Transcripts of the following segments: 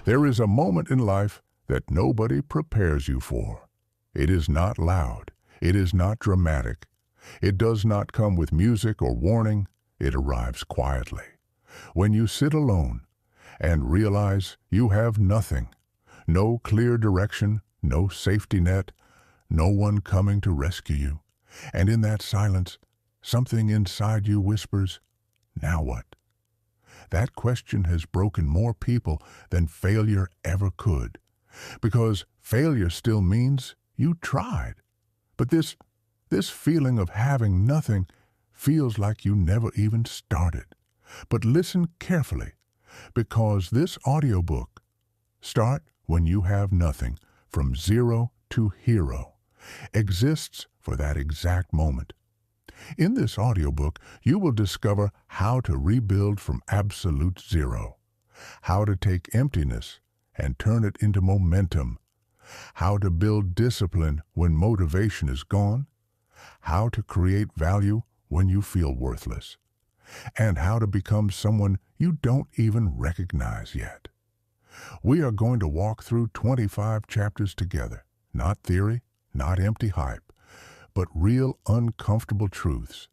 There is a moment in life that nobody prepares you for. It is not loud. It is not dramatic. It does not come with music or warning. It arrives quietly. When you sit alone and realize you have nothing, no clear direction, no safety net, no one coming to rescue you, and in that silence, something inside you whispers, "Now what?" That question has broken more people than failure ever could, because failure still means you tried. But this feeling of having nothing feels like you never even started. But listen carefully, because this audiobook, Start When You Have Nothing, From Zero to Hero, exists for that exact moment. In this audiobook, you will discover how to rebuild from absolute zero, how to take emptiness and turn it into momentum, how to build discipline when motivation is gone, how to create value when you feel worthless, and how to become someone you don't even recognize yet. We are going to walk through 25 chapters together, not theory, not empty hype, but real uncomfortable truths.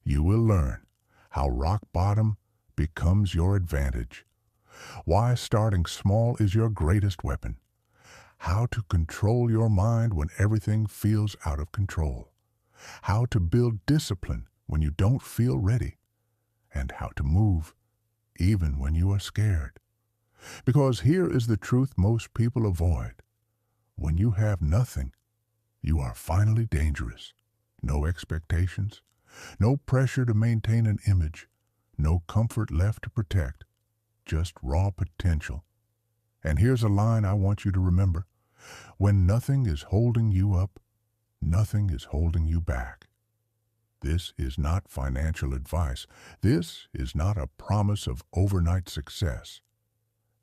You will learn how rock bottom becomes your advantage, why starting small is your greatest weapon, how to control your mind when everything feels out of control, how to build discipline when you don't feel ready, and how to move even when you are scared. Because here is the truth most people avoid. When you have nothing, you are finally dangerous. No expectations, no pressure to maintain an image, no comfort left to protect, just raw potential. And here's a line I want you to remember. When nothing is holding you up, nothing is holding you back. This is not financial advice. This is not a promise of overnight success.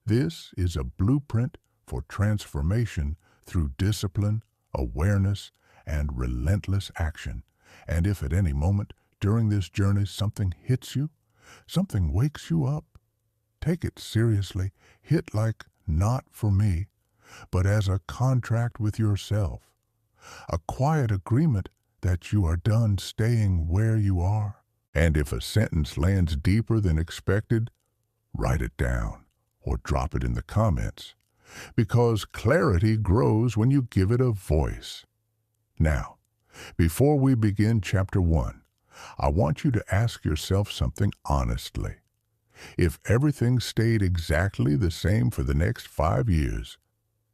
This is a blueprint for transformation through discipline, awareness, and relentless action. And if at any moment during this journey something hits you, something wakes you up, take it seriously. Hit like not for me, but as a contract with yourself, a quiet agreement that you are done staying where you are. And if a sentence lands deeper than expected, write it down or drop it in the comments, because clarity grows when you give it a voice. Now, before we begin Chapter 1, I want you to ask yourself something honestly. If everything stayed exactly the same for the next 5 years,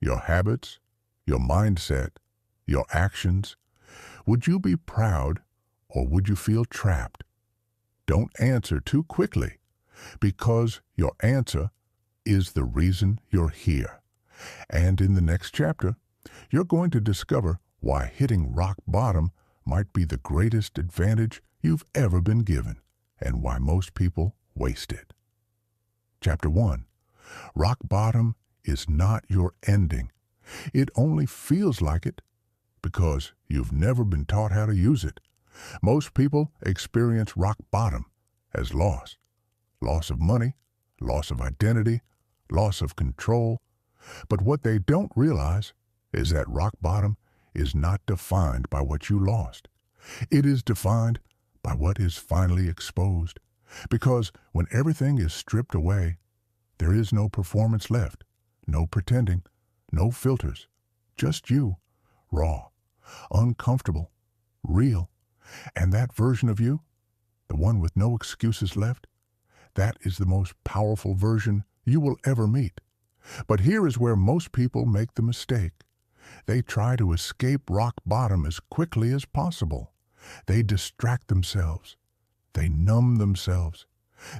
your habits, your mindset, your actions, would you be proud or would you feel trapped? Don't answer too quickly, because your answer is the reason you're here. And in the next chapter, you're going to discover why hitting rock bottom might be the greatest advantage you've ever been given, and why most people waste it. Chapter 1. Rock bottom is not your ending. It only feels like it because you've never been taught how to use it. Most people experience rock bottom as loss. Loss of money, loss of identity, loss of control. But what they don't realize is that rock bottom is not defined by what you lost. It is defined by what is finally exposed. Because when everything is stripped away, there is no performance left, no pretending, no filters, just you, raw, uncomfortable, real. And that version of you, the one with no excuses left, that is the most powerful version you will ever meet. But here is where most people make the mistake. They try to escape rock bottom as quickly as possible. They distract themselves. They numb themselves.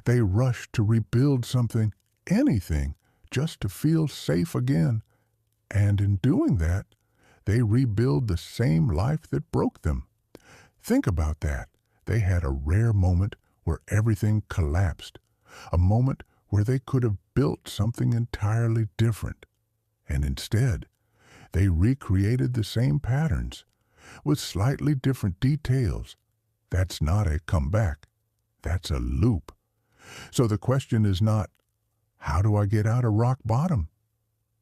They rush to rebuild something, anything, just to feel safe again. And in doing that, they rebuild the same life that broke them. Think about that. They had a rare moment where everything collapsed, a moment where they could have built something entirely different. And instead, they recreated the same patterns with slightly different details. That's not a comeback. That's a loop. So the question is not, how do I get out of rock bottom?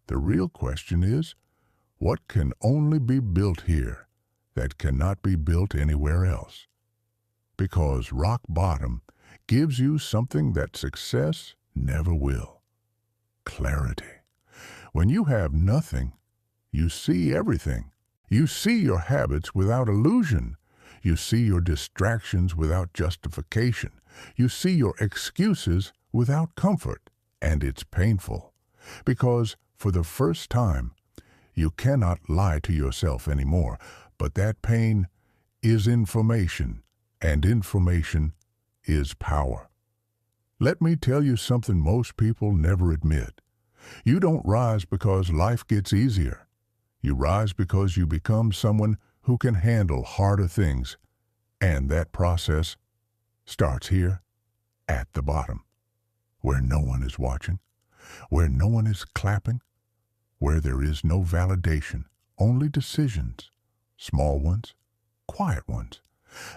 The real question is, what can only be built here that cannot be built anywhere else? Because rock bottom gives you something that success never will. Clarity. When you have nothing, you see everything. You see your habits without illusion. You see your distractions without justification. You see your excuses without comfort. And it's painful, because for the first time, you cannot lie to yourself anymore. But that pain is information, and information is power. Let me tell you something most people never admit. You don't rise because life gets easier. You rise because you become someone who can handle harder things. And that process starts here at the bottom, where no one is watching, where no one is clapping, where there is no validation, only decisions, small ones, quiet ones,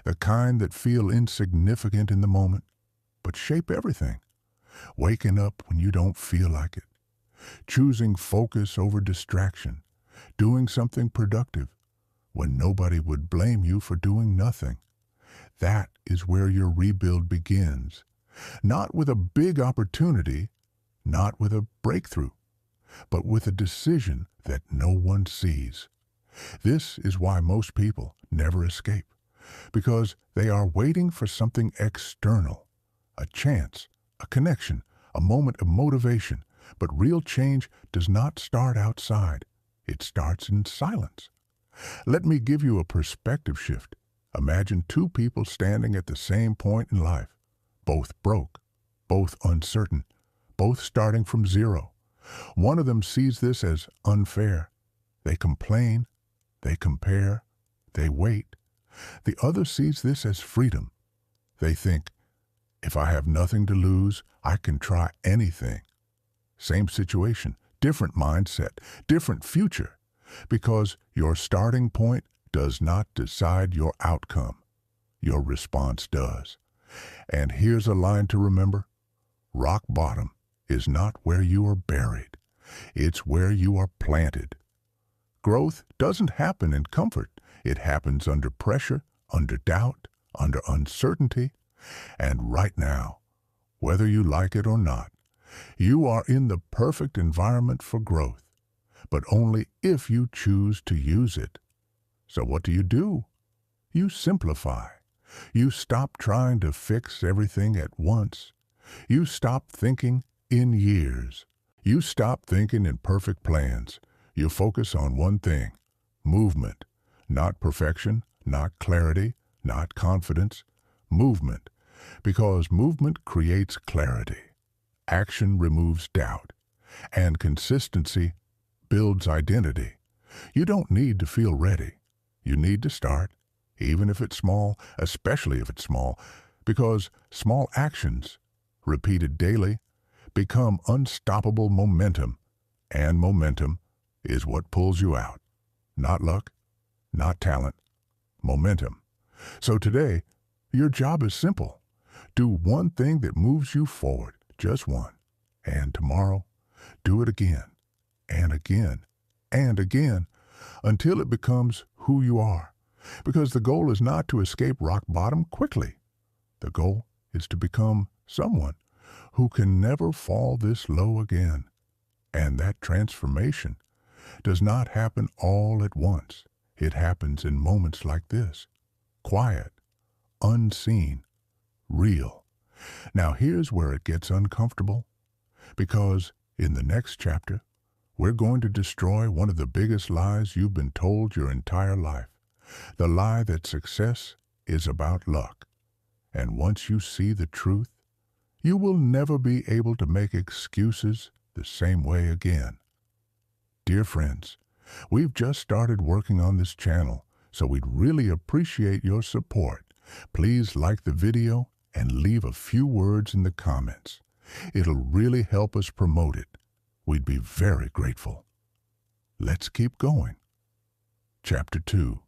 the kind that feel insignificant in the moment, but shape everything. Waking up when you don't feel like it, choosing focus over distraction, doing something productive when nobody would blame you for doing nothing. That is where your rebuild begins. Not with a big opportunity, not with a breakthrough, but with a decision that no one sees. This is why most people never escape, because they are waiting for something external, a chance, a connection, a moment of motivation. But real change does not start outside. It starts in silence. Let me give you a perspective shift. Imagine two people standing at the same point in life, both broke, both uncertain, both starting from zero. One of them sees this as unfair. They complain, they compare, they wait. The other sees this as freedom. They think, if I have nothing to lose, I can try anything. Same situation, different mindset, different future, because your starting point does not decide your outcome. Your response does. And here's a line to remember. Rock bottom is not where you are buried. It's where you are planted. Growth doesn't happen in comfort. It happens under pressure, under doubt, under uncertainty. And right now, whether you like it or not, you are in the perfect environment for growth, but only if you choose to use it. So what do? You simplify. You stop trying to fix everything at once. You stop thinking in years. You stop thinking in perfect plans. You focus on one thing, movement, not perfection, not clarity, not confidence, movement, because movement creates clarity. Action removes doubt, and consistency builds identity. You don't need to feel ready. You need to start, even if it's small, especially if it's small, because small actions, repeated daily, become unstoppable momentum, and momentum is what pulls you out. Not luck, not talent, momentum. So today, your job is simple. Do one thing that moves you forward. Just one. And tomorrow, do it again, and again, and again, until it becomes who you are. Because the goal is not to escape rock bottom quickly. The goal is to become someone who can never fall this low again. And that transformation does not happen all at once. It happens in moments like this. Quiet, unseen, real. Now here's where it gets uncomfortable, because in the next chapter, we're going to destroy one of the biggest lies you've been told your entire life, the lie that success is about luck. And once you see the truth, you will never be able to make excuses the same way again. Dear friends, we've just started working on this channel, so we'd really appreciate your support. Please like the video and leave a few words in the comments. It'll really help us promote it. We'd be very grateful. Let's keep going. Chapter 2.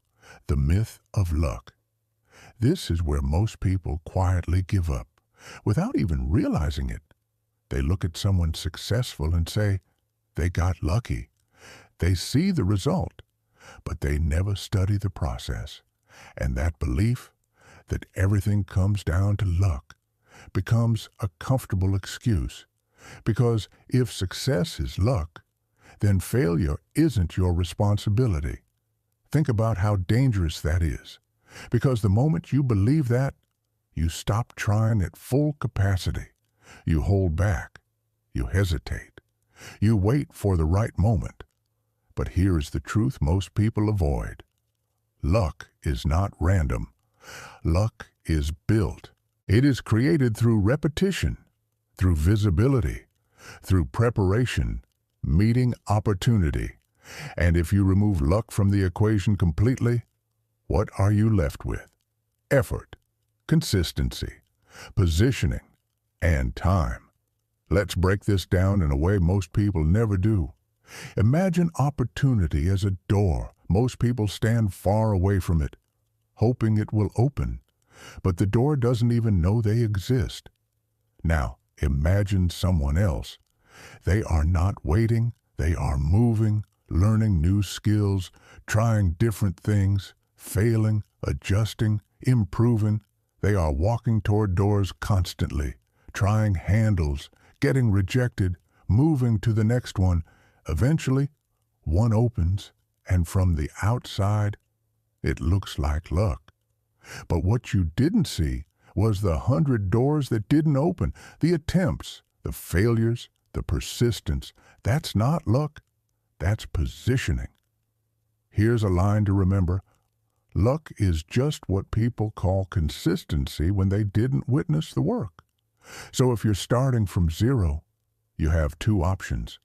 The Myth of Luck. This is where most people quietly give up, without even realizing it. They look at someone successful and say, they got lucky. They see the result, but they never study the process. And that belief that everything comes down to luck becomes a comfortable excuse. Because if success is luck, then failure isn't your responsibility. Think about how dangerous that is. Because the moment you believe that, you stop trying at full capacity. You hold back. You hesitate. You wait for the right moment. But here is the truth most people avoid. Luck is not random. Luck is built. It is created through repetition, through visibility, through preparation, meeting opportunity. And if you remove luck from the equation completely, what are you left with? Effort, consistency, positioning, and time. Let's break this down in a way most people never do. Imagine opportunity as a door. Most people stand far away from it, hoping it will open, but the door doesn't even know they exist. Now, imagine someone else. They are not waiting, they are moving, learning new skills, trying different things, failing, adjusting, improving. They are walking toward doors constantly, trying handles, getting rejected, moving to the next one. Eventually, one opens, and from the outside, it looks like luck. But what you didn't see was the 100 doors that didn't open, the attempts, the failures, the persistence. That's not luck, that's positioning. Here's a line to remember. Luck is just what people call consistency when they didn't witness the work. So if you're starting from zero, you have two options.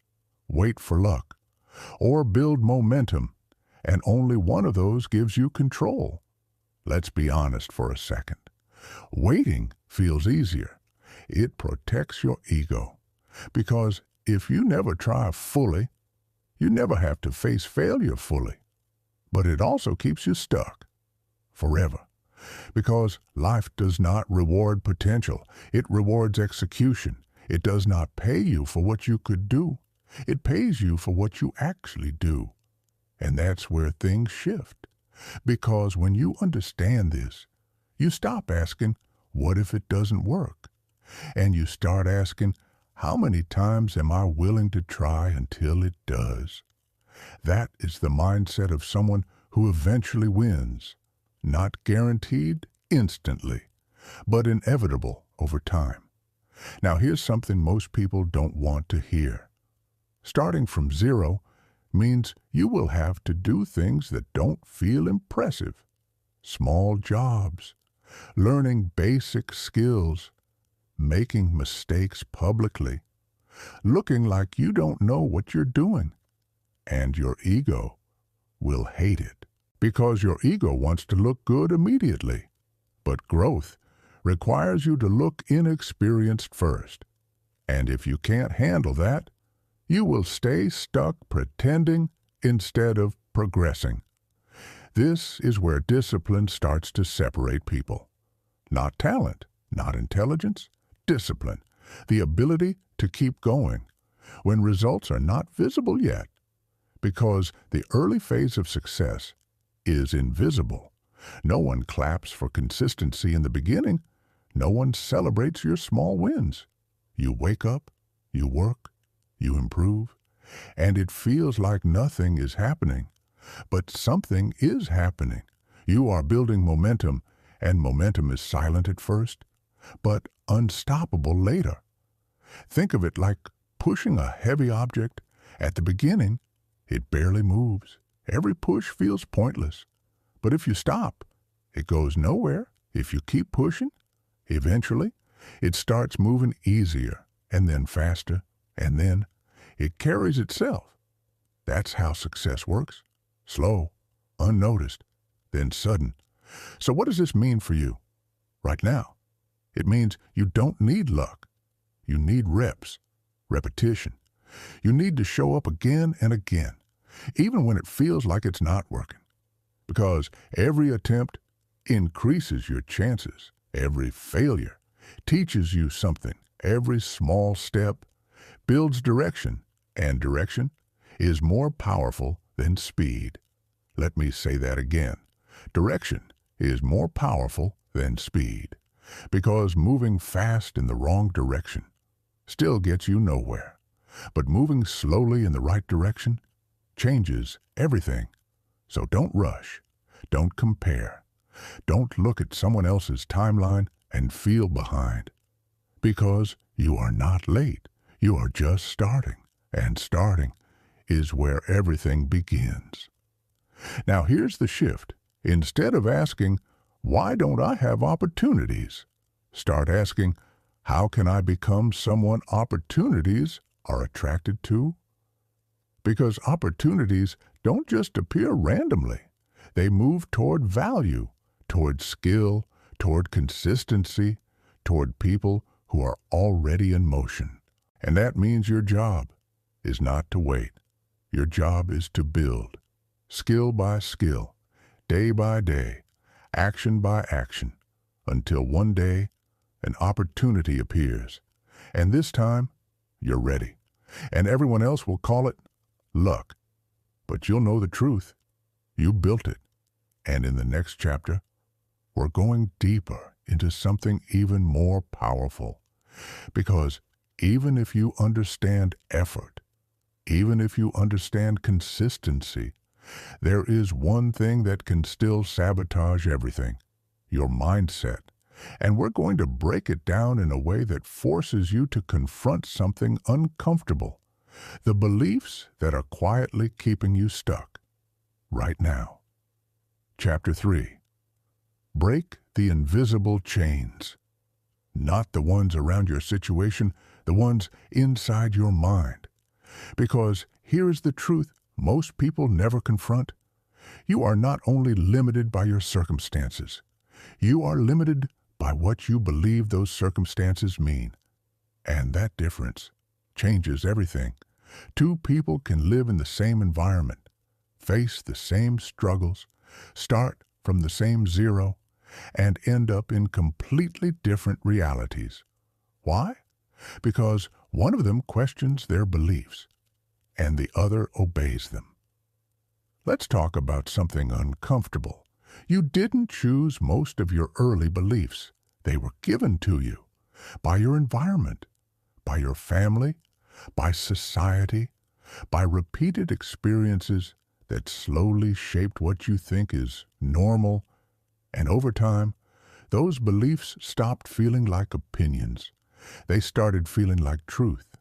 Wait for luck, or build momentum, and only one of those gives you control. Let's be honest for a second. Waiting feels easier. It protects your ego, because if you never try fully, you never have to face failure fully. But it also keeps you stuck forever, because life does not reward potential. It rewards execution. It does not pay you for what you could do. It pays you for what you actually do. And that's where things shift. Because when you understand this, you stop asking, what if it doesn't work? And you start asking, how many times am I willing to try until it does? That is the mindset of someone who eventually wins. Not guaranteed instantly, but inevitable over time. Now here's something most people don't want to hear. Starting from zero means you will have to do things that don't feel impressive. Small jobs, learning basic skills, making mistakes publicly, looking like you don't know what you're doing. And your ego will hate it, because your ego wants to look good immediately. But growth requires you to look inexperienced first. And if you can't handle that, you will stay stuck pretending instead of progressing. This is where discipline starts to separate people. Not talent, not intelligence, discipline. The ability to keep going when results are not visible yet. Because the early phase of success is invisible. No one claps for consistency in the beginning. No one celebrates your small wins. You wake up, you work, you improve, and it feels like nothing is happening. But something is happening. You are building momentum, and momentum is silent at first, but unstoppable later. Think of it like pushing a heavy object. At the beginning, it barely moves. Every push feels pointless. But if you stop, it goes nowhere. If you keep pushing, eventually, it starts moving easier, and then faster, and then it carries itself. That's how success works. Slow, unnoticed, then sudden. So what does this mean for you right now? It means you don't need luck. You need reps, repetition. You need to show up again and again, even when it feels like it's not working. Because every attempt increases your chances. Every failure teaches you something. Every small step builds direction. And direction is more powerful than speed. Let me say that again. Direction is more powerful than speed, because moving fast in the wrong direction still gets you nowhere. But moving slowly in the right direction changes everything. So don't rush. Don't compare. Don't look at someone else's timeline and feel behind. Because you are not late. You are just starting. And starting is where everything begins. Now here's the shift. Instead of asking, why don't I have opportunities? Start asking, how can I become someone opportunities are attracted to? Because opportunities don't just appear randomly. They move toward value, toward skill, toward consistency, toward people who are already in motion. And that means your job is not to wait. Your job is to build, skill by skill, day by day, action by action, until one day an opportunity appears. And this time, you're ready. And everyone else will call it luck. But you'll know the truth. You built it. And in the next chapter, we're going deeper into something even more powerful. Because even if you understand effort, even if you understand consistency, there is one thing that can still sabotage everything: your mindset. And we're going to break it down in a way that forces you to confront something uncomfortable, the beliefs that are quietly keeping you stuck right now. Chapter 3. Break the invisible chains. Not the ones around your situation, the ones inside your mind. Because here is the truth most people never confront. You are not only limited by your circumstances, you are limited by what you believe those circumstances mean. And that difference changes everything. Two people can live in the same environment, face the same struggles, start from the same zero, and end up in completely different realities. Why? Because one of them questions their beliefs, and the other obeys them. Let's talk about something uncomfortable. You didn't choose most of your early beliefs. They were given to you by your environment, by your family, by society, by repeated experiences that slowly shaped what you think is normal. And over time, those beliefs stopped feeling like opinions. They started feeling like truth.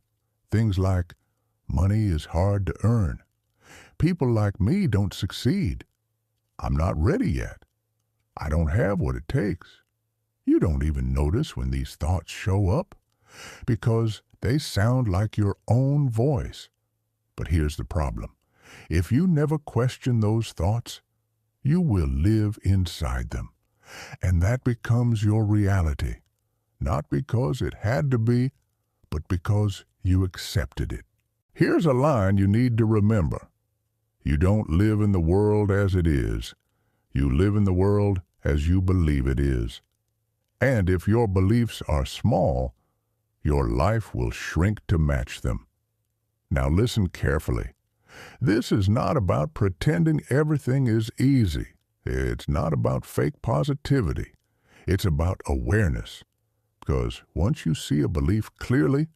Things like, money is hard to earn. People like me don't succeed. I'm not ready yet. I don't have what it takes. You don't even notice when these thoughts show up, because they sound like your own voice. But here's the problem. If you never question those thoughts, you will live inside them. And that becomes your reality, not because it had to be, but because you accepted it. Here's a line you need to remember. You don't live in the world as it is. You live in the world as you believe it is. And if your beliefs are small, your life will shrink to match them. Now listen carefully. This is not about pretending everything is easy. It's not about fake positivity. It's about awareness. Because once you see a belief clearly,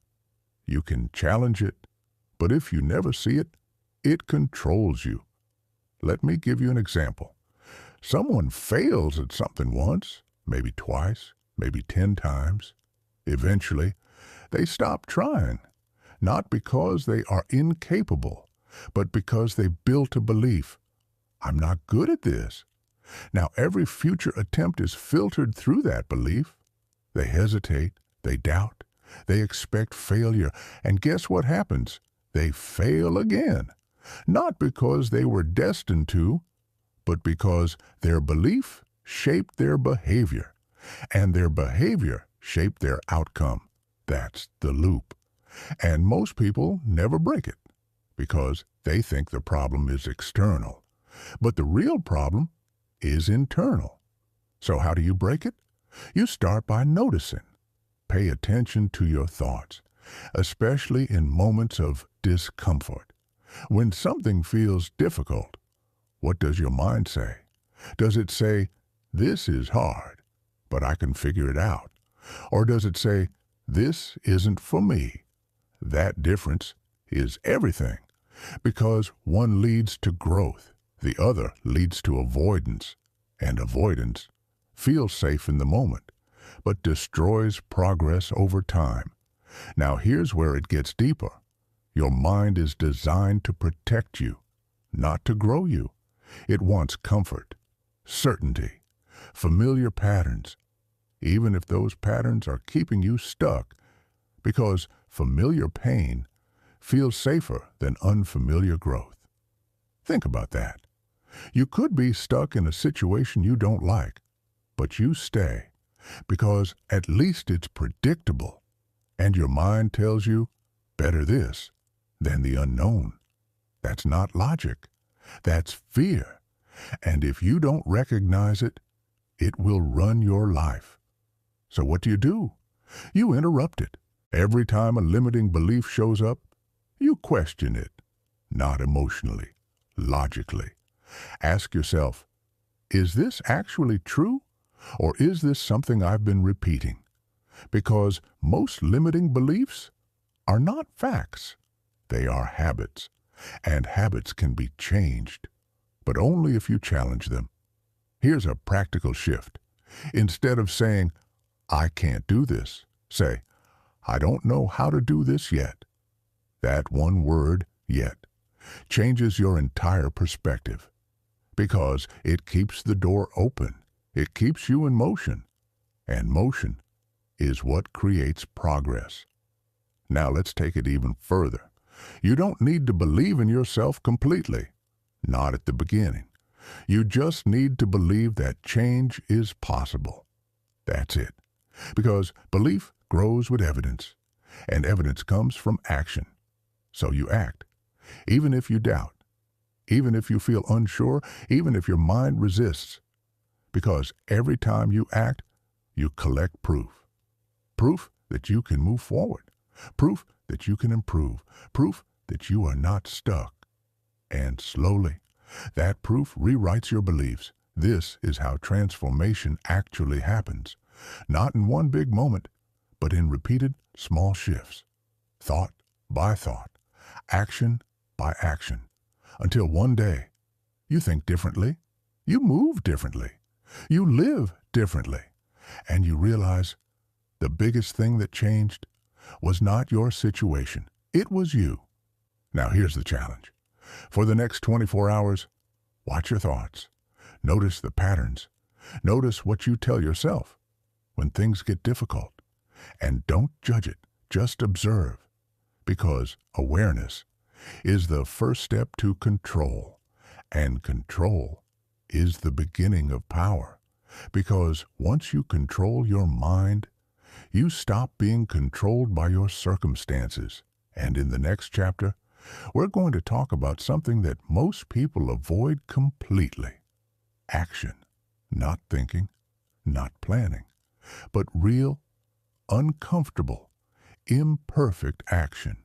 you can challenge it. But if you never see it, it controls you. Let me give you an example. Someone fails at something once, maybe twice, maybe 10 times. Eventually, they stop trying, not because they are incapable, but because they built a belief. I'm not good at this. Now, every future attempt is filtered through that belief. They hesitate, they doubt, they expect failure, and guess what happens? They fail again. Not because they were destined to, but because their belief shaped their behavior, and their behavior shaped their outcome. That's the loop. And most people never break it, because they think the problem is external. But the real problem is internal. So how do you break it? You start by noticing. Pay attention to your thoughts. especially in moments of discomfort. When something feels difficult, what does your mind say? Does it say, "This is hard, but I can figure it out"? Or does it say, "This isn't for me"? That difference is everything, because one leads to growth, the other leads to avoidance, and avoidance feels safe in the moment, but destroys progress over time. Now here's where it gets deeper. Your mind is designed to protect you, not to grow you. It wants comfort, certainty, familiar patterns, even if those patterns are keeping you stuck, because familiar pain feels safer than unfamiliar growth. Think about that. You could be stuck in a situation you don't like, but you stay because at least it's predictable, and your mind tells you, better this than the unknown. That's not logic. That's fear. And if you don't recognize it, it will run your life. So what do? You interrupt it. Every time a limiting belief shows up, you question it, not emotionally, logically. Ask yourself, is this actually true, or is this something I've been repeating? Because most limiting beliefs are not facts. They are habits, and habits can be changed, but only if you challenge them. Here's a practical shift. Instead of saying, "I can't do this," say, "I don't know how to do this yet." That one word, "yet," changes your entire perspective, because it keeps the door open. It keeps you in motion, and motion is what creates progress. Now let's take it even further. You don't need to believe in yourself completely, not at the beginning. You just need to believe that change is possible. That's it. Because belief grows with evidence, and evidence comes from action. So you act, even if you doubt, even if you feel unsure, even if your mind resists. Because every time you act, you collect proof. Proof that you can move forward. Proof that you can improve. Proof that you are not stuck. And slowly, that proof rewrites your beliefs. This is how transformation actually happens. Not in one big moment, but in repeated small shifts. Thought by thought, action by action, until one day you think differently, you move differently, you live differently, and you realize the biggest thing that changed was not your situation, it was you. Now here's the challenge. For the next 24 hours, watch your thoughts. Notice the patterns. Notice what you tell yourself when things get difficult. And don't judge it, just observe. Because awareness is the first step to control. And control is the beginning of power. Because once you control your mind, you stop being controlled by your circumstances. And in the next chapter, we're going to talk about something that most people avoid completely. Action. Not thinking, not planning, but real, uncomfortable, imperfect action.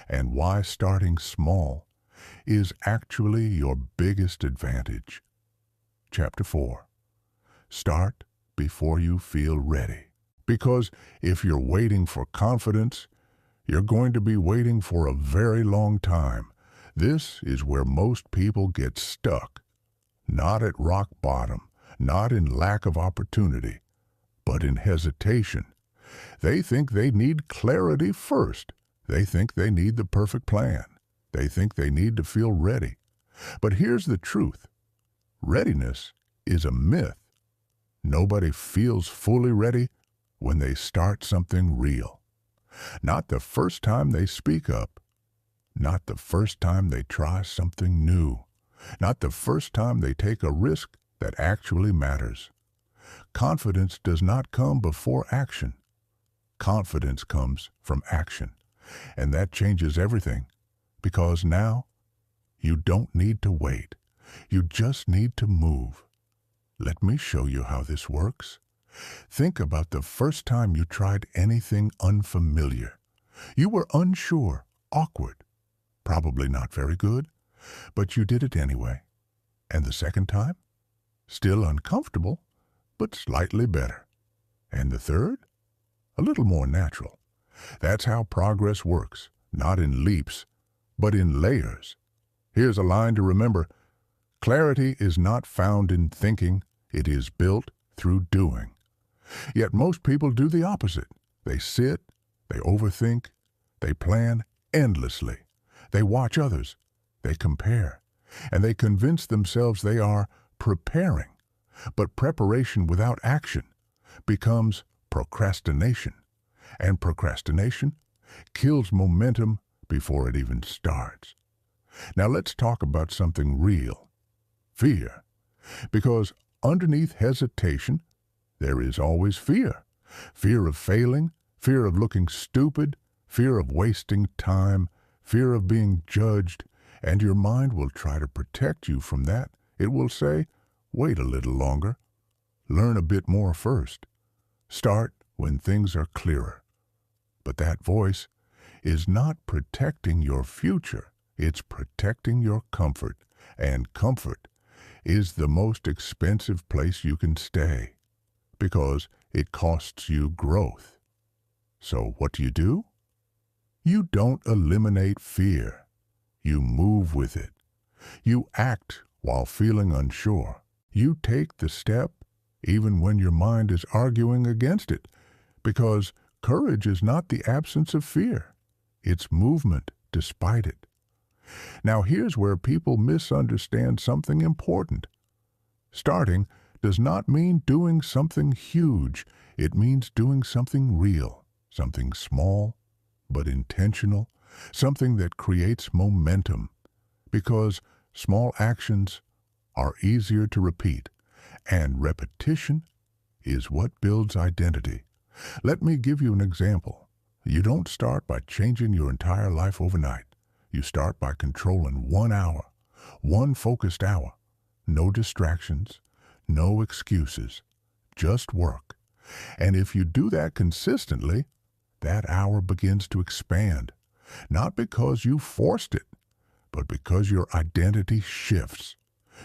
And why starting small is actually your biggest advantage. Chapter 4. Start before you feel ready. Because if you're waiting for confidence, you're going to be waiting for a very long time. This is where most people get stuck. Not at rock bottom, not in lack of opportunity, but in hesitation. They think they need clarity first. They think they need the perfect plan. They think they need to feel ready. But here's the truth. Readiness is a myth. Nobody feels fully ready when they start something real. Not the first time they speak up. Not the first time they try something new. Not the first time they take a risk that actually matters. Confidence does not come before action. Confidence comes from action. And that changes everything. Because now, you don't need to wait. You just need to move. Let me show you how this works. Think about the first time you tried anything unfamiliar. You were unsure, awkward, probably not very good, but you did it anyway. And the second time? Still uncomfortable, but slightly better. And the third? A little more natural. That's how progress works, not in leaps, but in layers. Here's a line to remember. Clarity is not found in thinking, it is built through doing. Yet most people do the opposite. They sit, they overthink, they plan endlessly. They watch others, they compare, and they convince themselves they are preparing. But preparation without action becomes procrastination, and procrastination kills momentum before it even starts. Now let's talk about something real, fear, because underneath hesitation, there is always fear. Fear of failing, fear of looking stupid, fear of wasting time, fear of being judged, and your mind will try to protect you from that. It will say, wait a little longer. Learn a bit more first. Start when things are clearer. But that voice is not protecting your future. It's protecting your comfort. And comfort is the most expensive place you can stay because it costs you growth. So what do? You don't eliminate fear. You move with it. You act while feeling unsure. You take the step even when your mind is arguing against it, because courage is not the absence of fear. It's movement despite it. Now here's where people misunderstand something important. Starting does not mean doing something huge. It means doing something real, something small but intentional, something that creates momentum, because small actions are easier to repeat, and repetition is what builds identity. Let me give you an example. You don't start by changing your entire life overnight. You start by controlling 1 hour, one focused hour. No distractions, no excuses, just work. And if you do that consistently, that hour begins to expand, not because you forced it, but because your identity shifts.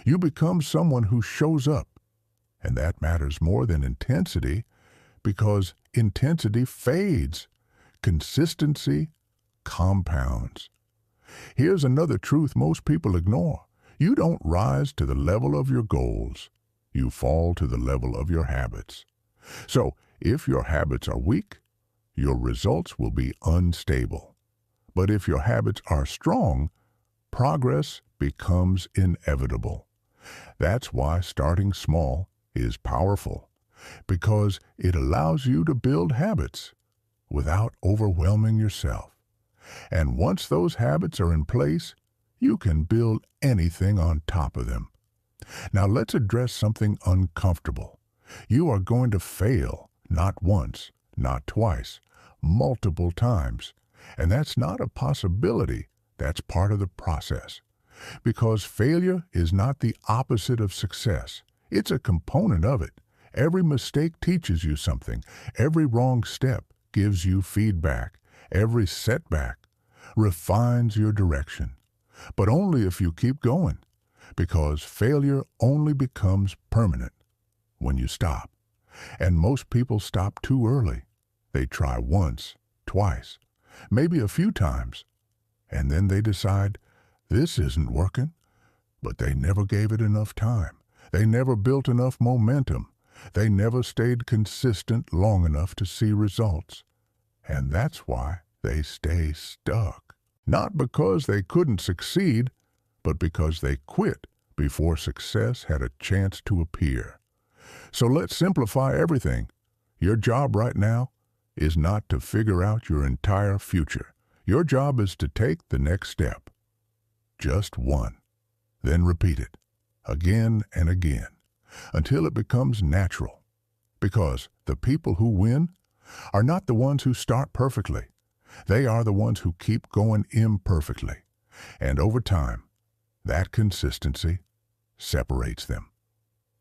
You become someone who shows up, and that matters more than intensity, because intensity fades. Consistency compounds. Here's another truth most people ignore. You don't rise to the level of your goals. You fall to the level of your habits. So, if your habits are weak, your results will be unstable. But if your habits are strong, progress becomes inevitable. That's why starting small is powerful, because it allows you to build habits without overwhelming yourself. And once those habits are in place, you can build anything on top of them. Now let's address something uncomfortable. You are going to fail, not once, not twice, multiple times. And that's not a possibility. That's part of the process. Because failure is not the opposite of success. It's a component of it. Every mistake teaches you something. Every wrong step gives you feedback. Every setback refines your direction. But only if you keep going, because failure only becomes permanent when you stop. And most people stop too early. They try once, twice, maybe a few times, and then they decide, this isn't working. But they never gave it enough time. They never built enough momentum. They never stayed consistent long enough to see results. And that's why they stay stuck. Not because they couldn't succeed, but because they quit before success had a chance to appear. So let's simplify everything. Your job right now is not to figure out your entire future. Your job is to take the next step. Just one. Then repeat it again and again until it becomes natural. Because the people who win are not the ones who start perfectly. They are the ones who keep going imperfectly. And over time, that consistency separates them.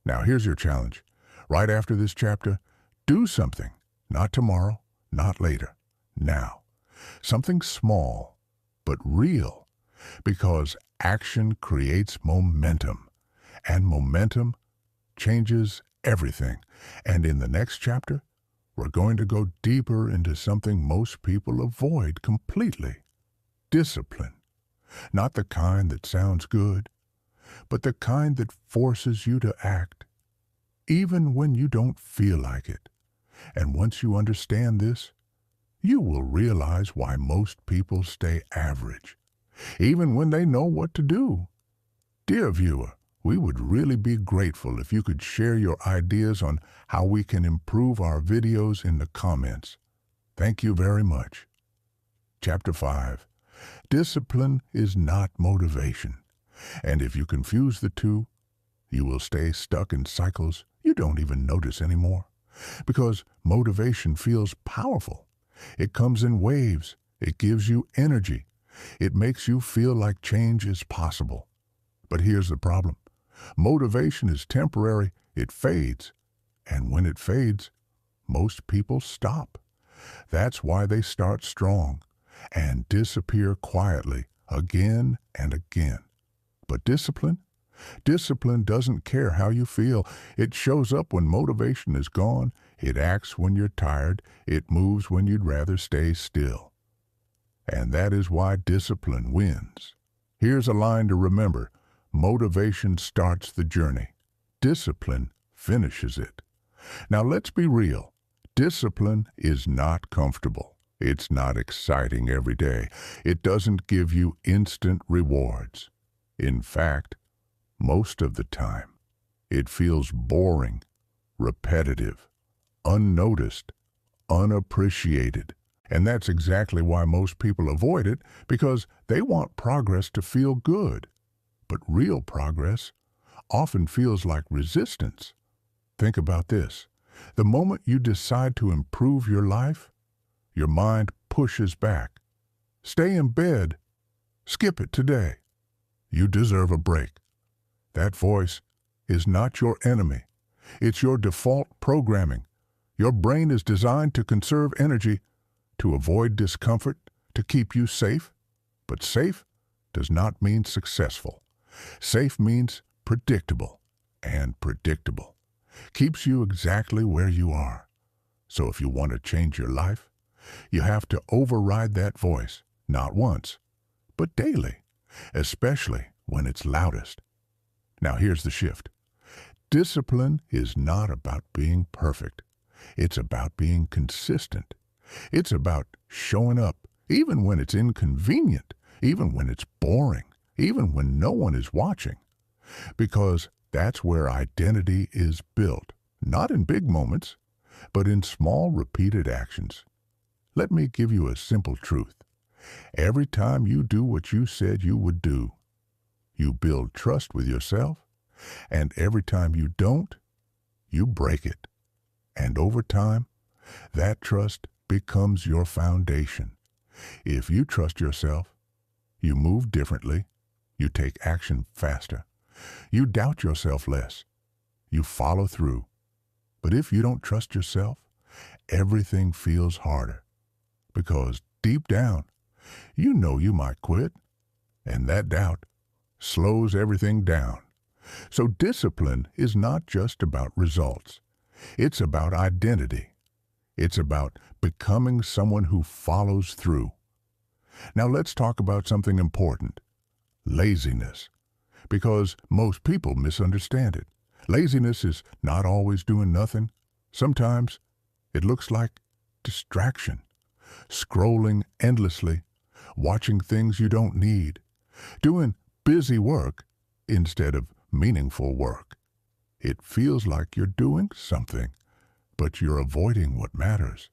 Now here's your challenge. Right after this chapter, do something. Not tomorrow, not later. Now. Something small, but real, because action creates momentum, and momentum changes everything. And in the next chapter, we're going to go deeper into something most people avoid completely. Discipline. Not the kind that sounds good, but the kind that forces you to act, even when you don't feel like it. And once you understand this, you will realize why most people stay average, even when they know what to do. Dear viewer, we would really be grateful if you could share your ideas on how we can improve our videos in the comments. Thank you very much. Chapter 5. Discipline is not motivation. And if you confuse the two, you will stay stuck in cycles you don't even notice anymore. Because motivation feels powerful. It comes in waves. It gives you energy. It makes you feel like change is possible. But here's the problem. Motivation is temporary. It fades. And when it fades, most people stop. That's why they start strong and disappear quietly again and again. But discipline doesn't care how you feel. It shows up when motivation is gone. It acts when you're tired. It moves when you'd rather stay still. And that is why discipline wins. Here's a line to remember. Motivation starts the journey. Discipline finishes it. Now let's be real. Discipline is not comfortable. It's not exciting every day. It doesn't give you instant rewards. In fact, most of the time, it feels boring, repetitive, unnoticed, unappreciated. And that's exactly why most people avoid it, because they want progress to feel good. But real progress often feels like resistance. Think about this. The moment you decide to improve your life, your mind pushes back. Stay in bed. Skip it today. You deserve a break. That voice is not your enemy. It's your default programming. Your brain is designed to conserve energy, to avoid discomfort, to keep you safe. But safe does not mean successful. Safe means predictable, and predictable keeps you exactly where you are. So if you want to change your life, you have to override that voice, not once, but daily, especially when it's loudest. Now here's the shift. Discipline is not about being perfect. It's about being consistent. It's about showing up, even when it's inconvenient, even when it's boring, even when no one is watching. Because that's where identity is built, not in big moments, but in small repeated actions. Let me give you a simple truth. Every time you do what you said you would do, you build trust with yourself, and every time you don't, you break it. And over time, that trust becomes your foundation. If you trust yourself, you move differently, you take action faster, you doubt yourself less, you follow through. But if you don't trust yourself, everything feels harder. Because deep down, you know you might quit, and that doubt slows everything down. So discipline is not just about results. It's about identity. It's about becoming someone who follows through. Now let's talk about something important. Laziness. Because most people misunderstand it. Laziness is not always doing nothing. Sometimes it looks like distraction. Scrolling endlessly, watching things you don't need, doing busy work instead of meaningful work. It feels like you're doing something, but you're avoiding what matters.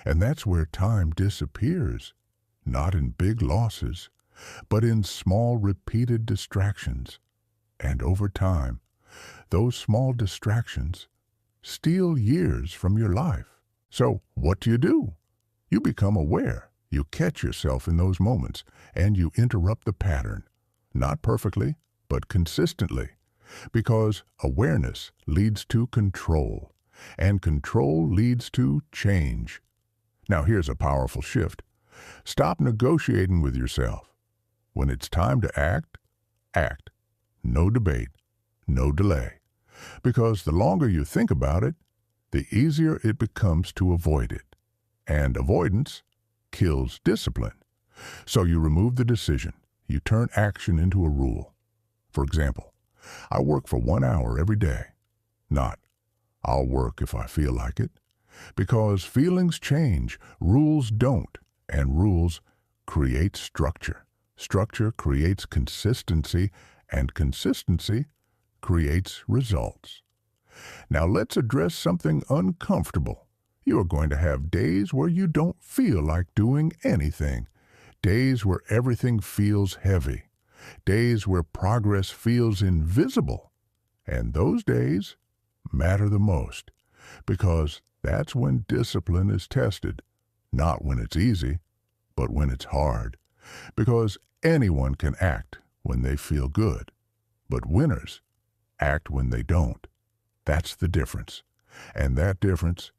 And that's where time disappears, not in big losses, but in small repeated distractions. And over time, those small distractions steal years from your life. So what do? You become aware. You catch yourself in those moments, and you interrupt the pattern. Not perfectly, but consistently. Because awareness leads to control, and control leads to change. Now here's a powerful shift. Stop negotiating with yourself. When it's time to act, act. No debate, no delay. Because the longer you think about it, the easier it becomes to avoid it. And avoidance kills discipline. So you remove the decision. You turn action into a rule. For example, I work for 1 hour every day. Not, I'll work if I feel like it. Because feelings change, rules don't, and rules create structure. Structure creates consistency, and consistency creates results. Now let's address something uncomfortable. You are going to have days where you don't feel like doing anything. Days where everything feels heavy. Days where progress feels invisible. And those days matter the most, because that's when discipline is tested. Not when it's easy, but when it's hard. Because anyone can act when they feel good, but winners act when they don't. That's the difference. And that difference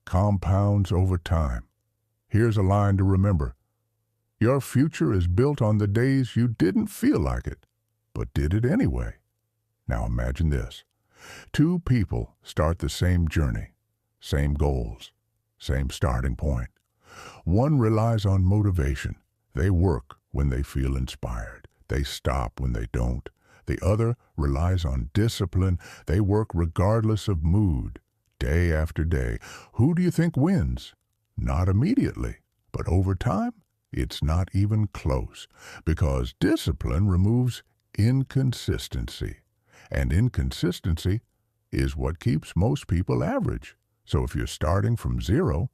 compounds over time. Here's a line to remember. Your future is built on the days you didn't feel like it, but did it anyway. Now imagine this. 2 people start the same journey, same goals, same starting point. One relies on motivation. They work when they feel inspired. They stop when they don't. The other relies on discipline. They work regardless of mood, day after day. Who do you think wins? Not immediately, but over time, it's not even close, because discipline removes inconsistency. And inconsistency is what keeps most people average. So if you're starting from zero,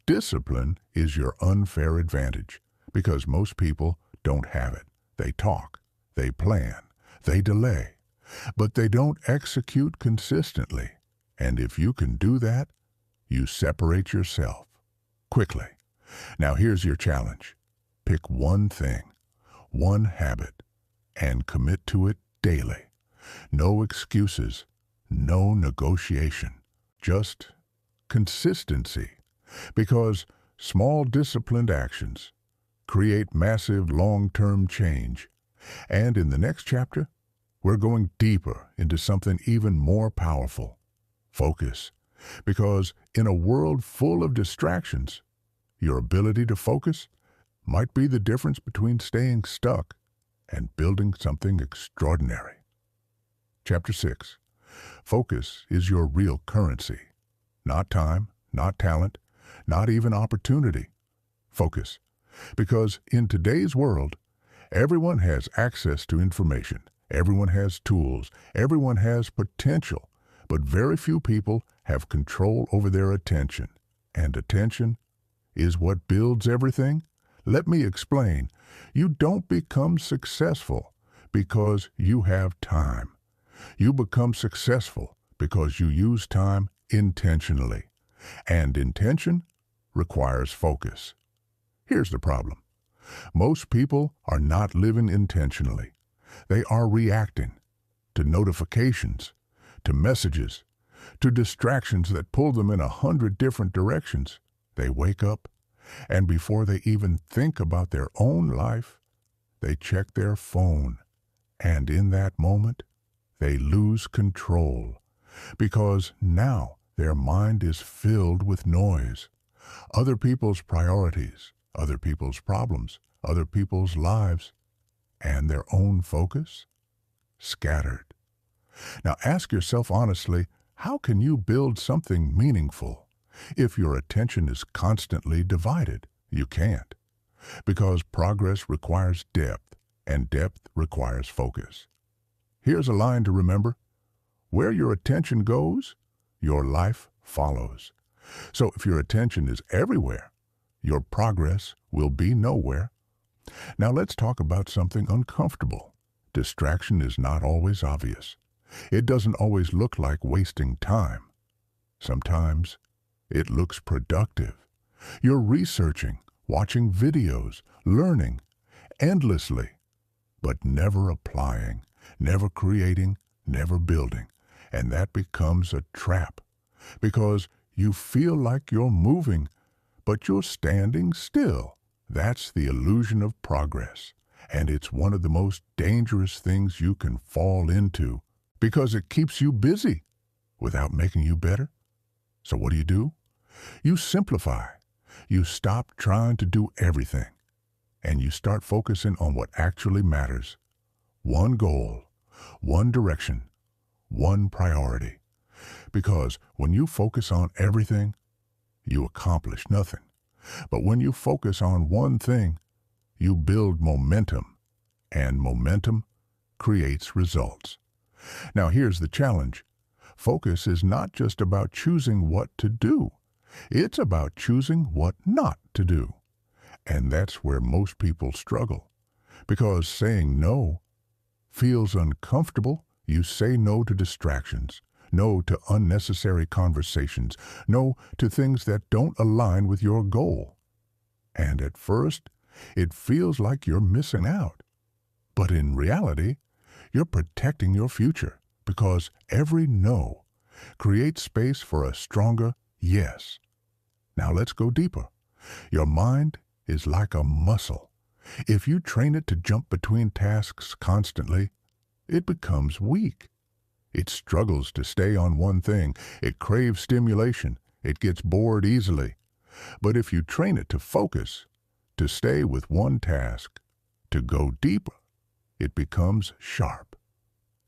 discipline is your unfair advantage, because most people don't have it. They talk, they plan, they delay, but they don't execute consistently. And if you can do that, you separate yourself quickly. Now here's your challenge. Pick one thing, one habit, and commit to it daily. No excuses, no negotiation, just consistency. Because small disciplined actions create massive long-term change. And in the next chapter, we're going deeper into something even more powerful. Focus. Because in a world full of distractions, your ability to focus might be the difference between staying stuck and building something extraordinary. Chapter 6. Focus is your real currency. Not time, not talent, not even opportunity. Focus. Because in today's world, everyone has access to information. Everyone has tools. Everyone has potential. But very few people have control over their attention. And attention is what builds everything. Let me explain. You don't become successful because you have time. You become successful because you use time intentionally. And intention requires focus. Here's the problem. Most people are not living intentionally. They are reacting to notifications, to messages, to distractions that pull them in 100 different directions. They wake up, and before they even think about their own life, they check their phone. And in that moment, they lose control, because now their mind is filled with noise. Other people's priorities, other people's problems, other people's lives, and their own focus scattered. Now ask yourself honestly, how can you build something meaningful if your attention is constantly divided? You can't, because progress requires depth, and depth requires focus. Here's a line to remember. Where your attention goes, your life follows. So if your attention is everywhere, your progress will be nowhere. Now let's talk about something uncomfortable. Distraction is not always obvious. It doesn't always look like wasting time. Sometimes it looks productive. You're researching, watching videos, learning endlessly, but never applying, never creating, never building. And that becomes a trap, because you feel like you're moving, but you're standing still. That's the illusion of progress, and it's one of the most dangerous things you can fall into because it keeps you busy without making you better. So what do? You simplify. You stop trying to do everything, and you start focusing on what actually matters. One goal, one direction, one priority. Because when you focus on everything, you accomplish nothing. But when you focus on one thing, you build momentum, and momentum creates results. Now here's the challenge. Focus is not just about choosing what to do. It's about choosing what not to do. And that's where most people struggle. Because saying no feels uncomfortable. You say no to distractions, no to unnecessary conversations, no to things that don't align with your goal. And at first, it feels like you're missing out. But in reality, you're protecting your future because every no creates space for a stronger yes. Now let's go deeper. Your mind is like a muscle. If you train it to jump between tasks constantly, it becomes weak. It struggles to stay on one thing. It craves stimulation. It gets bored easily. But if you train it to focus, to stay with one task, to go deeper, it becomes sharp.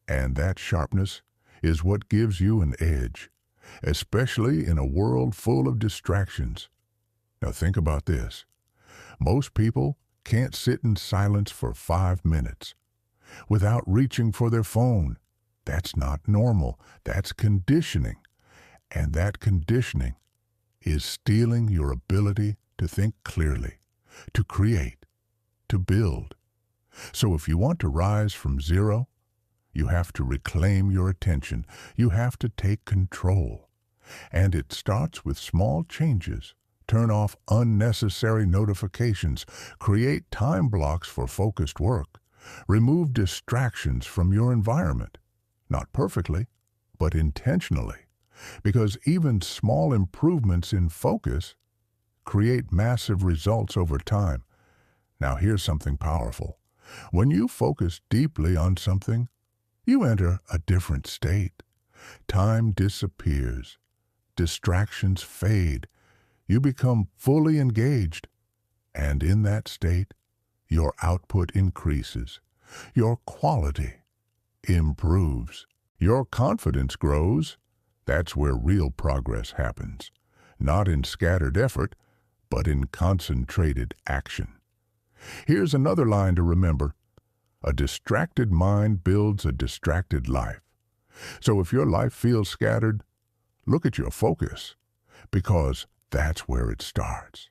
And that sharpness is what gives you an edge, especially in a world full of distractions. Now think about this. Most people can't sit in silence for 5 minutes without reaching for their phone. That's not normal. That's conditioning. And that conditioning is stealing your ability to think clearly, to create, to build. So if you want to rise from zero, you have to reclaim your attention. You have to take control. And it starts with small changes. Turn off unnecessary notifications. Create time blocks for focused work. Remove distractions from your environment. Not perfectly, but intentionally. Because even small improvements in focus create massive results over time. Now here's something powerful. When you focus deeply on something, you enter a different state. Time disappears. Distractions fade. You become fully engaged. And in that state, your output increases. Your quality improves. Your confidence grows. That's where real progress happens. Not in scattered effort, but in concentrated action. Here's another line to remember. A distracted mind builds a distracted life. So if your life feels scattered, look at your focus, because that's where it starts.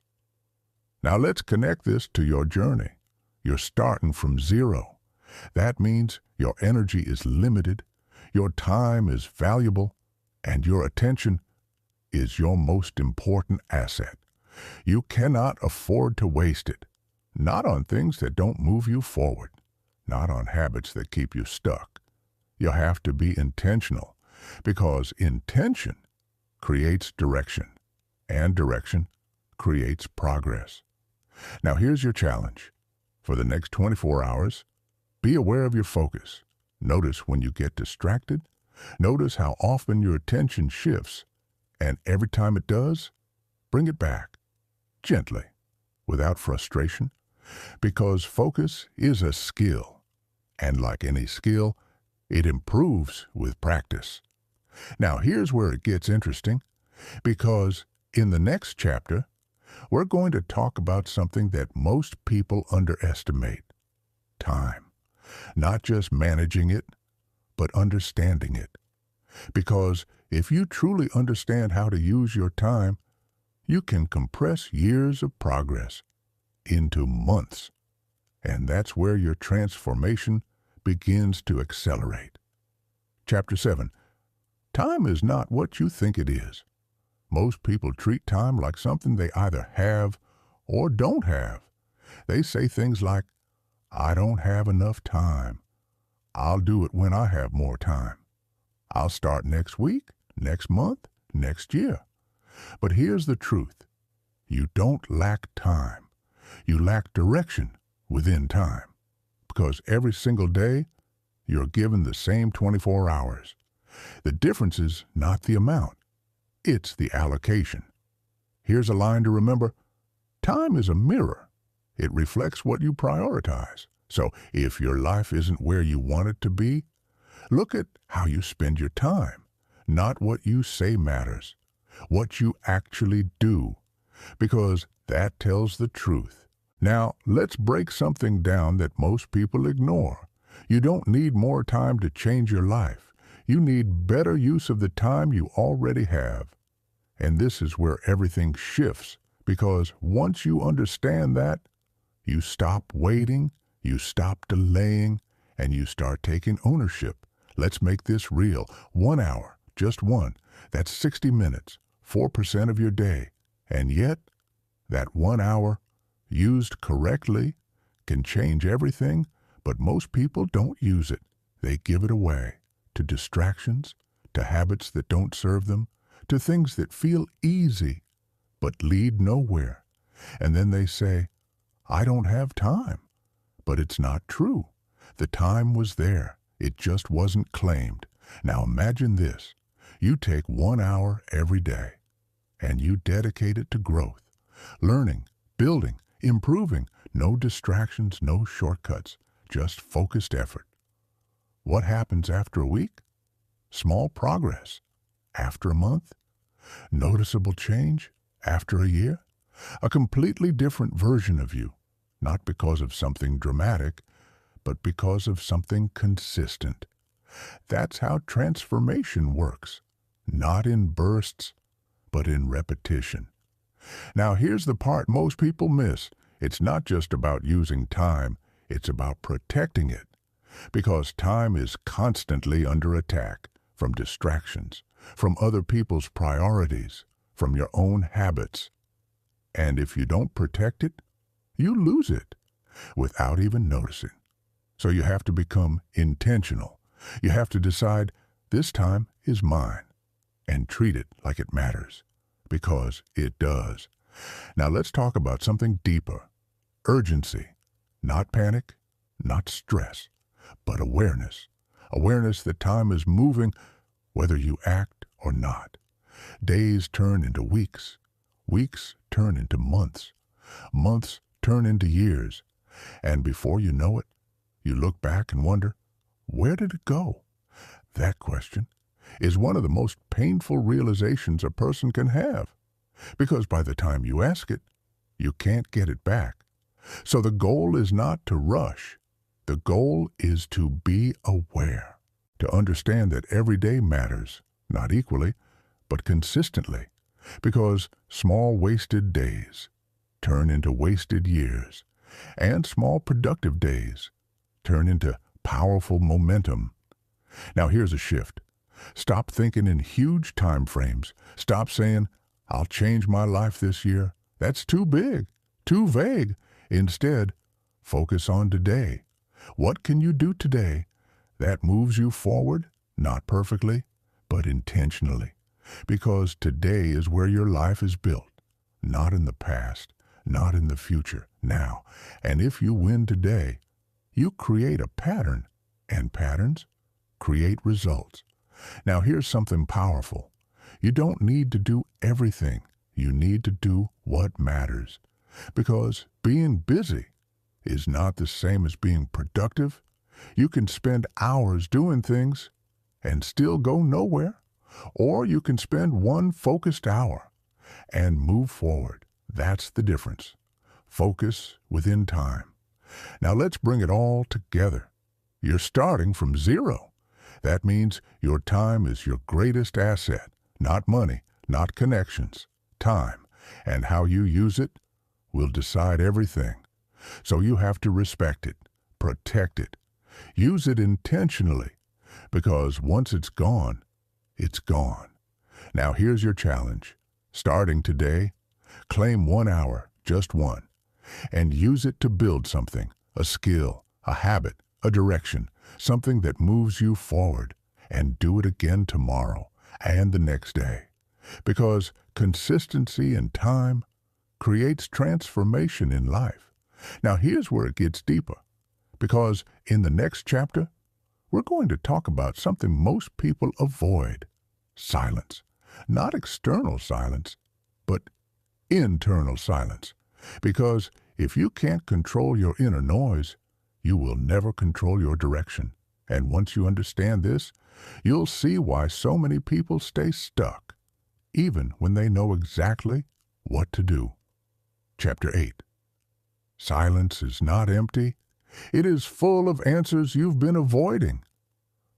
Now let's connect this to your journey. You're starting from zero. That means your energy is limited, your time is valuable, and your attention is your most important asset. You cannot afford to waste it. Not on things that don't move you forward. Not on habits that keep you stuck. You have to be intentional, because intention creates direction, and direction creates progress. Now here's your challenge. For the next 24 hours, be aware of your focus. Notice when you get distracted. Notice how often your attention shifts, and every time it does, bring it back, gently, without frustration, because focus is a skill, and like any skill, it improves with practice. Now here's where it gets interesting, because in the next chapter, we're going to talk about something that most people underestimate: time. Not just managing it, but understanding it. Because if you truly understand how to use your time, you can compress years of progress into months. And that's where your transformation begins to accelerate. Chapter 7. Time is not what you think it is. Most people treat time like something they either have or don't have. They say things like, "I don't have enough time. I'll do it when I have more time. I'll start next week, next month, next year." But here's the truth. You don't lack time. You lack direction within time because every single day you're given the same 24 hours. The difference is not the amount, it's the allocation. Here's a line to remember. Time is a mirror. It reflects what you prioritize. So if your life isn't where you want it to be, look at how you spend your time, not what you say matters, what you actually do, because that tells the truth. Now, let's break something down that most people ignore. You don't need more time to change your life. You need better use of the time you already have. And this is where everything shifts, because once you understand that, you stop waiting, you stop delaying, and you start taking ownership. Let's make this real. 1 hour, just one. That's 60 minutes, 4% of your day. And yet, that 1 hour, used correctly, can change everything, but most people don't use it. They give it away to distractions, to habits that don't serve them, to things that feel easy but lead nowhere. And then they say, I don't have time. But it's not true. The time was there. It just wasn't claimed. Now imagine this. You take 1 hour every day and you dedicate it to growth, learning, building, improving. No distractions, no shortcuts, just focused effort. What happens after a week? Small progress. After a month? Noticeable change? After a year? A completely different version of you, not because of something dramatic, but because of something consistent. That's how transformation works, not in bursts, but in repetition. Now here's the part most people miss. It's not just about using time, it's about protecting it. Because time is constantly under attack from distractions, from other people's priorities, from your own habits. And if you don't protect it, you lose it without even noticing. So you have to become intentional. You have to decide, this time is mine, and treat it like it matters, because it does. Now let's talk about something deeper. Urgency. Not panic, not stress, but awareness. Awareness that time is moving whether you act or not. Days turn into weeks. Weeks turn into months. Months turn into years. And before you know it, you look back and wonder, where did it go? That question is one of the most painful realizations a person can have, because by the time you ask it, you can't get it back. So the goal is not to rush. The goal is to be aware, to understand that every day matters, not equally, but consistently, because small wasted days turn into wasted years, and small productive days turn into powerful momentum. Now here's a shift. Stop thinking in huge time frames. Stop saying, I'll change my life this year. That's too big, too vague. Instead, focus on today. What can you do today that moves you forward, not perfectly, but intentionally? Because today is where your life is built, not in the past, not in the future, now. And if you win today, you create a pattern, and patterns create results. Now here's something powerful. You don't need to do everything. You need to do what matters. Because being busy is not the same as being productive. You can spend hours doing things and still go nowhere. Or you can spend one focused hour and move forward. That's the difference. Focus within time. Now let's bring it all together. You're starting from zero. That means your time is your greatest asset. Not money, not connections. Time. And how you use it will decide everything. So you have to respect it, protect it, use it intentionally, because once it's gone, it's gone. Now here's your challenge. Starting today, claim 1 hour, just one, and use it to build something, a skill, a habit, a direction, something that moves you forward, and do it again tomorrow and the next day. Because consistency and time creates transformation in life. Now here's where it gets deeper, because in the next chapter, we're going to talk about something most people avoid: silence. Not external silence, but internal silence. Because if you can't control your inner noise, you will never control your direction. And once you understand this, you'll see why so many people stay stuck, even when they know exactly what to do. Chapter 8. Silence is not empty. It is full of answers you've been avoiding.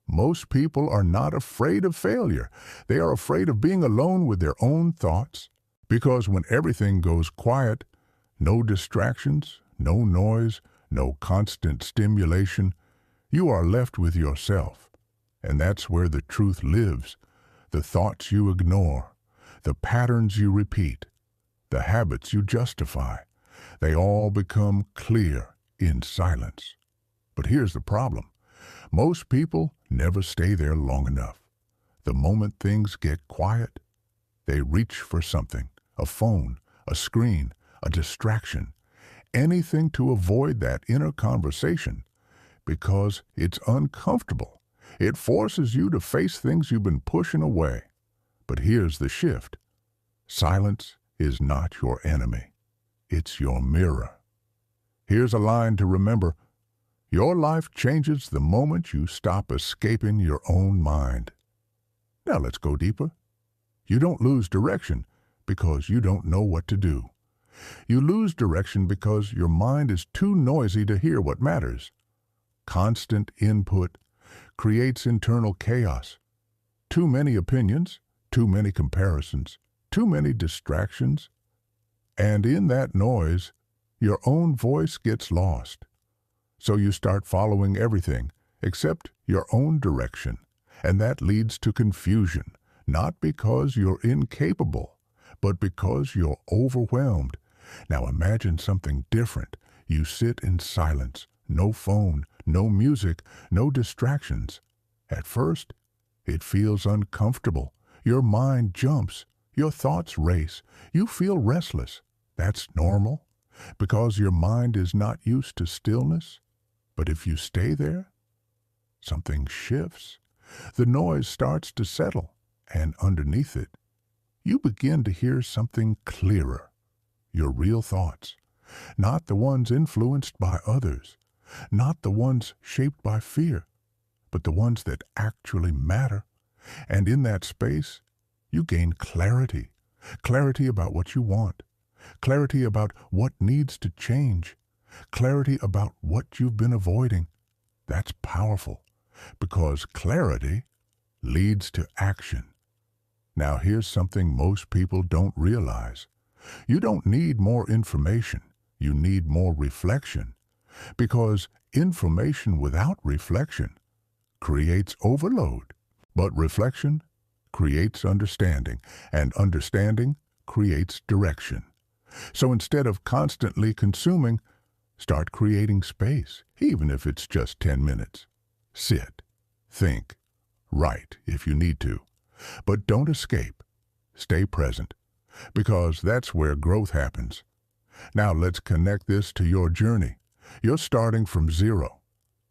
Most people are not afraid of failure. They are afraid of being alone with their own thoughts. Because when everything goes quiet, no distractions, no noise, no constant stimulation, you are left with yourself. And that's where the truth lives. The thoughts you ignore, the patterns you repeat, the habits you justify, they all become clear in silence. But here's the problem. Most people never stay there long enough. The moment things get quiet, they reach for something: a phone, a screen, a distraction, anything to avoid that inner conversation, because it's uncomfortable. It forces you to face things you've been pushing away. But here's the shift. Silence is not your enemy. It's your mirror. Here's a line to remember. Your life changes the moment you stop escaping your own mind. Now let's go deeper. You don't lose direction because you don't know what to do. You lose direction because your mind is too noisy to hear what matters. Constant input creates internal chaos. Too many opinions, too many comparisons, too many distractions. And in that noise, your own voice gets lost. So you start following everything except your own direction, and that leads to confusion, not because you're incapable, but because you're overwhelmed. Now imagine something different. You sit in silence, no phone, no music, no distractions. At first, it feels uncomfortable. Your mind jumps, your thoughts race, you feel restless. That's normal, because your mind is not used to stillness. But if you stay there, something shifts. The noise starts to settle, and underneath it, you begin to hear something clearer. Your real thoughts, not the ones influenced by others, not the ones shaped by fear, but the ones that actually matter. And in that space, you gain clarity. Clarity about what you want. Clarity about what needs to change. Clarity about what you've been avoiding. That's powerful, because clarity leads to action. Now here's something most people don't realize. You don't need more information. You need more reflection. Because information without reflection creates overload. But reflection creates understanding, and understanding creates direction. So instead of constantly consuming, start creating space, even if it's just 10 minutes. Sit, think, write if you need to. But don't escape. Stay present, because that's where growth happens. Now let's connect this to your journey. You're starting from zero.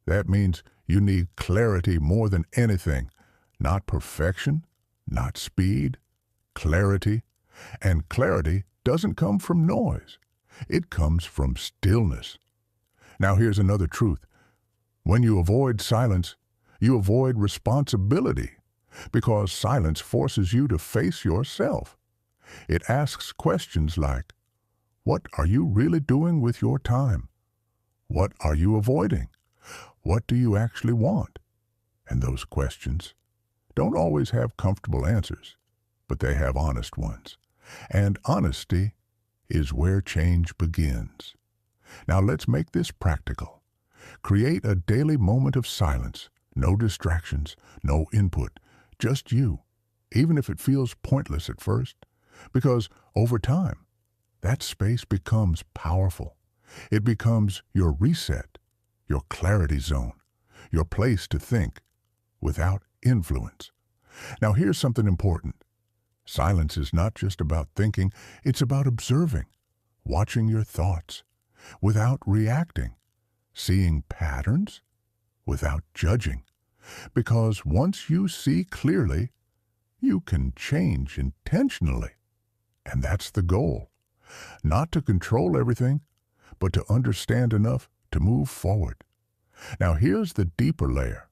That means you need clarity more than anything. Not perfection, not speed, clarity. And clarity doesn't come from noise. It comes from stillness. Now here's another truth. When you avoid silence, you avoid responsibility, because silence forces you to face yourself. It asks questions like, what are you really doing with your time? What are you avoiding? What do you actually want? And those questions don't always have comfortable answers, but they have honest ones. And honesty is where change begins. Now let's make this practical. Create a daily moment of silence. No distractions, no input, just you, even if it feels pointless at first. Because over time, that space becomes powerful. It becomes your reset, your clarity zone, your place to think without influence. Now here's something important. Silence is not just about thinking, it's about observing. watching your thoughts without reacting, seeing patterns without judging. Because once you see clearly, you can change intentionally. And that's the goal. Not to control everything, but to understand enough to move forward. Now here's the deeper layer.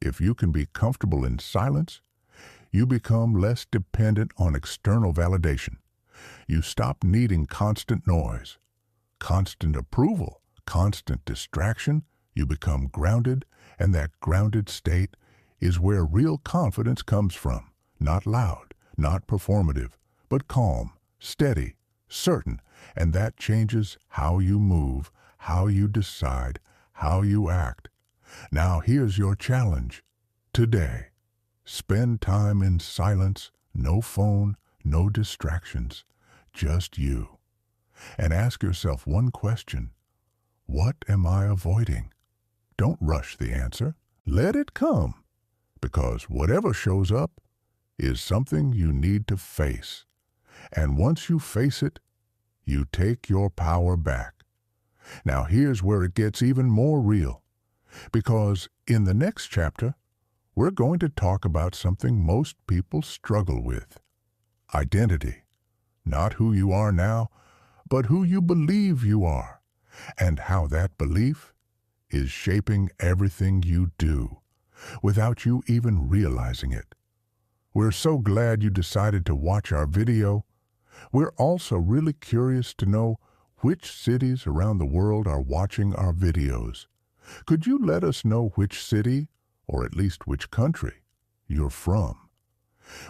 If you can be comfortable in silence, you become less dependent on external validation. You stop needing constant noise, constant approval, constant distraction. You become grounded, and that grounded state is where real confidence comes from. Not loud, not performative, but calm, steady, certain, and that changes how you move, how you decide, how you act. Now here's your challenge. Today, spend time in silence, no phone, no distractions, just you. And ask yourself one question. What am I avoiding? Don't rush the answer. Let it come. Because whatever shows up is something you need to face. And once you face it, you take your power back. Now here's where it gets even more real. Because in the next chapter, we're going to talk about something most people struggle with. Identity. Not who you are now, but who you believe you are, and how that belief is shaping everything you do, without you even realizing it. We're so glad you decided to watch our video. We're also really curious to know which cities around the world are watching our videos. Could you let us know which city, or at least which country, you're from?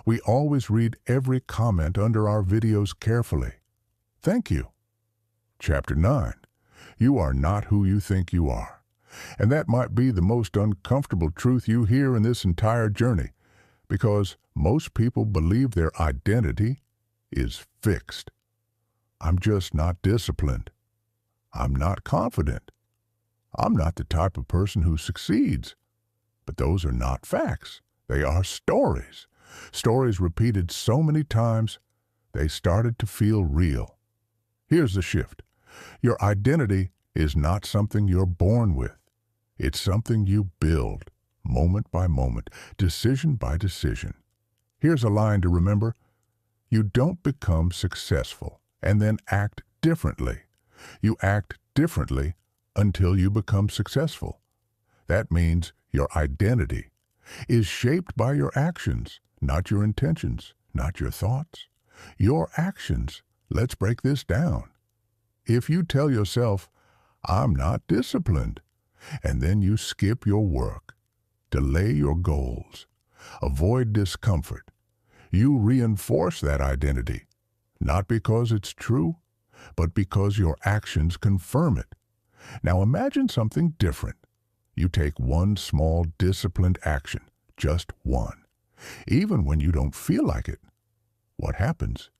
We always read every comment under our videos carefully. Thank you. Chapter 9. You are not who you think you are. And that might be the most uncomfortable truth you hear in this entire journey, because most people believe their identity is fixed. I'm just not disciplined. I'm not confident. I'm not the type of person who succeeds. But those are not facts. They are stories. Stories repeated so many times, they started to feel real. Here's the shift. Your identity is not something you're born with. It's something you build, moment by moment, decision by decision. Here's a line to remember. You don't become successful and then act differently. You act differently until you become successful. That means your identity is shaped by your actions, not your intentions, not your thoughts. Your actions. Let's break this down. If you tell yourself, I'm not disciplined, and then you skip your work, delay your goals, avoid discomfort, you reinforce that identity, not because it's true, but because your actions confirm it. Now imagine something different. You take one small disciplined action, just one, even when you don't feel like it. What happens?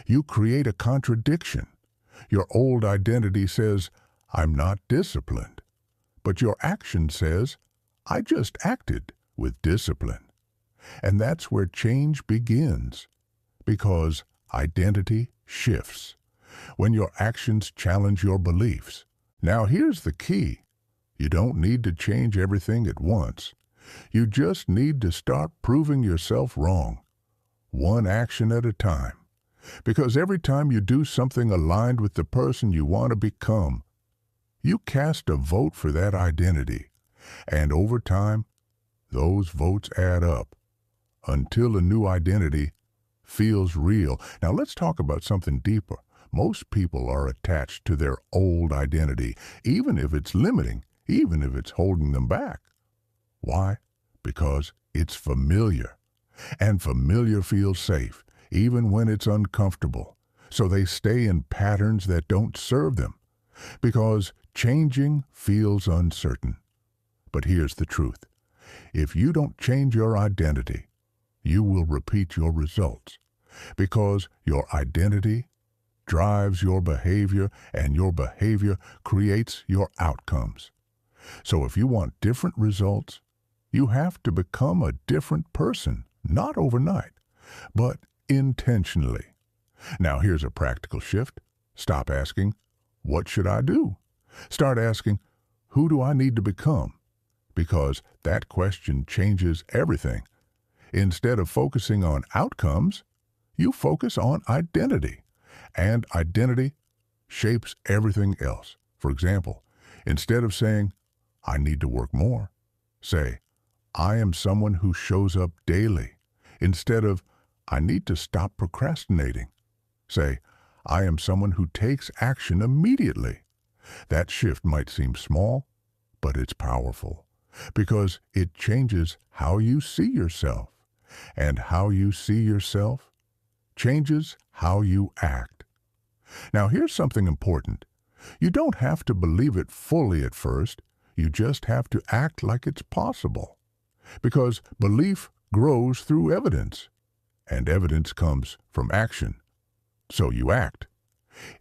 You create a contradiction. Your old identity says, I'm not disciplined. But your action says, I just acted with discipline. And that's where change begins. Because identity shifts. When your actions challenge your beliefs. Now here's the key. You don't need to change everything at once. You just need to start proving yourself wrong. One action at a time. Because every time you do something aligned with the person you want to become, you cast a vote for that identity. And over time, those votes add up until a new identity feels real. Now let's talk about something deeper. Most people are attached to their old identity, even if it's limiting, even if it's holding them back. Why? Because it's familiar. And familiar feels safe, even when it's uncomfortable. So they stay in patterns that don't serve them, because changing feels uncertain. But here's the truth. If you don't change your identity, you will repeat your results, because your identity drives your behavior, and your behavior creates your outcomes. So if you want different results, you have to become a different person, not overnight, but intentionally. Now here's a practical shift. Stop asking, what should I do? Start asking, who do I need to become? Because that question changes everything. Instead of focusing on outcomes, you focus on identity. And identity shapes everything else. For example, instead of saying, I need to work more, say, I am someone who shows up daily. Instead of, I need to stop procrastinating, say, I am someone who takes action immediately. That shift might seem small, but it's powerful because it changes how you see yourself. And how you see yourself changes how you act. Now, here's something important. You don't have to believe it fully at first. You just have to act like it's possible. Because belief grows through evidence, and evidence comes from action. So you act.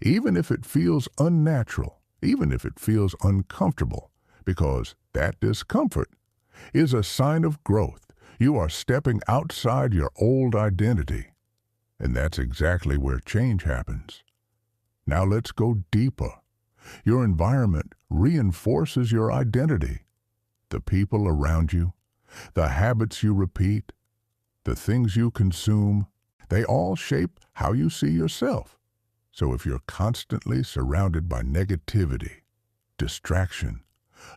Even if it feels unnatural, even if it feels uncomfortable, because that discomfort is a sign of growth. You are stepping outside your old identity. And that's exactly where change happens. Now let's go deeper. Your environment reinforces your identity. The people around you, the habits you repeat, the things you consume, they all shape how you see yourself. So if you're constantly surrounded by negativity, distraction,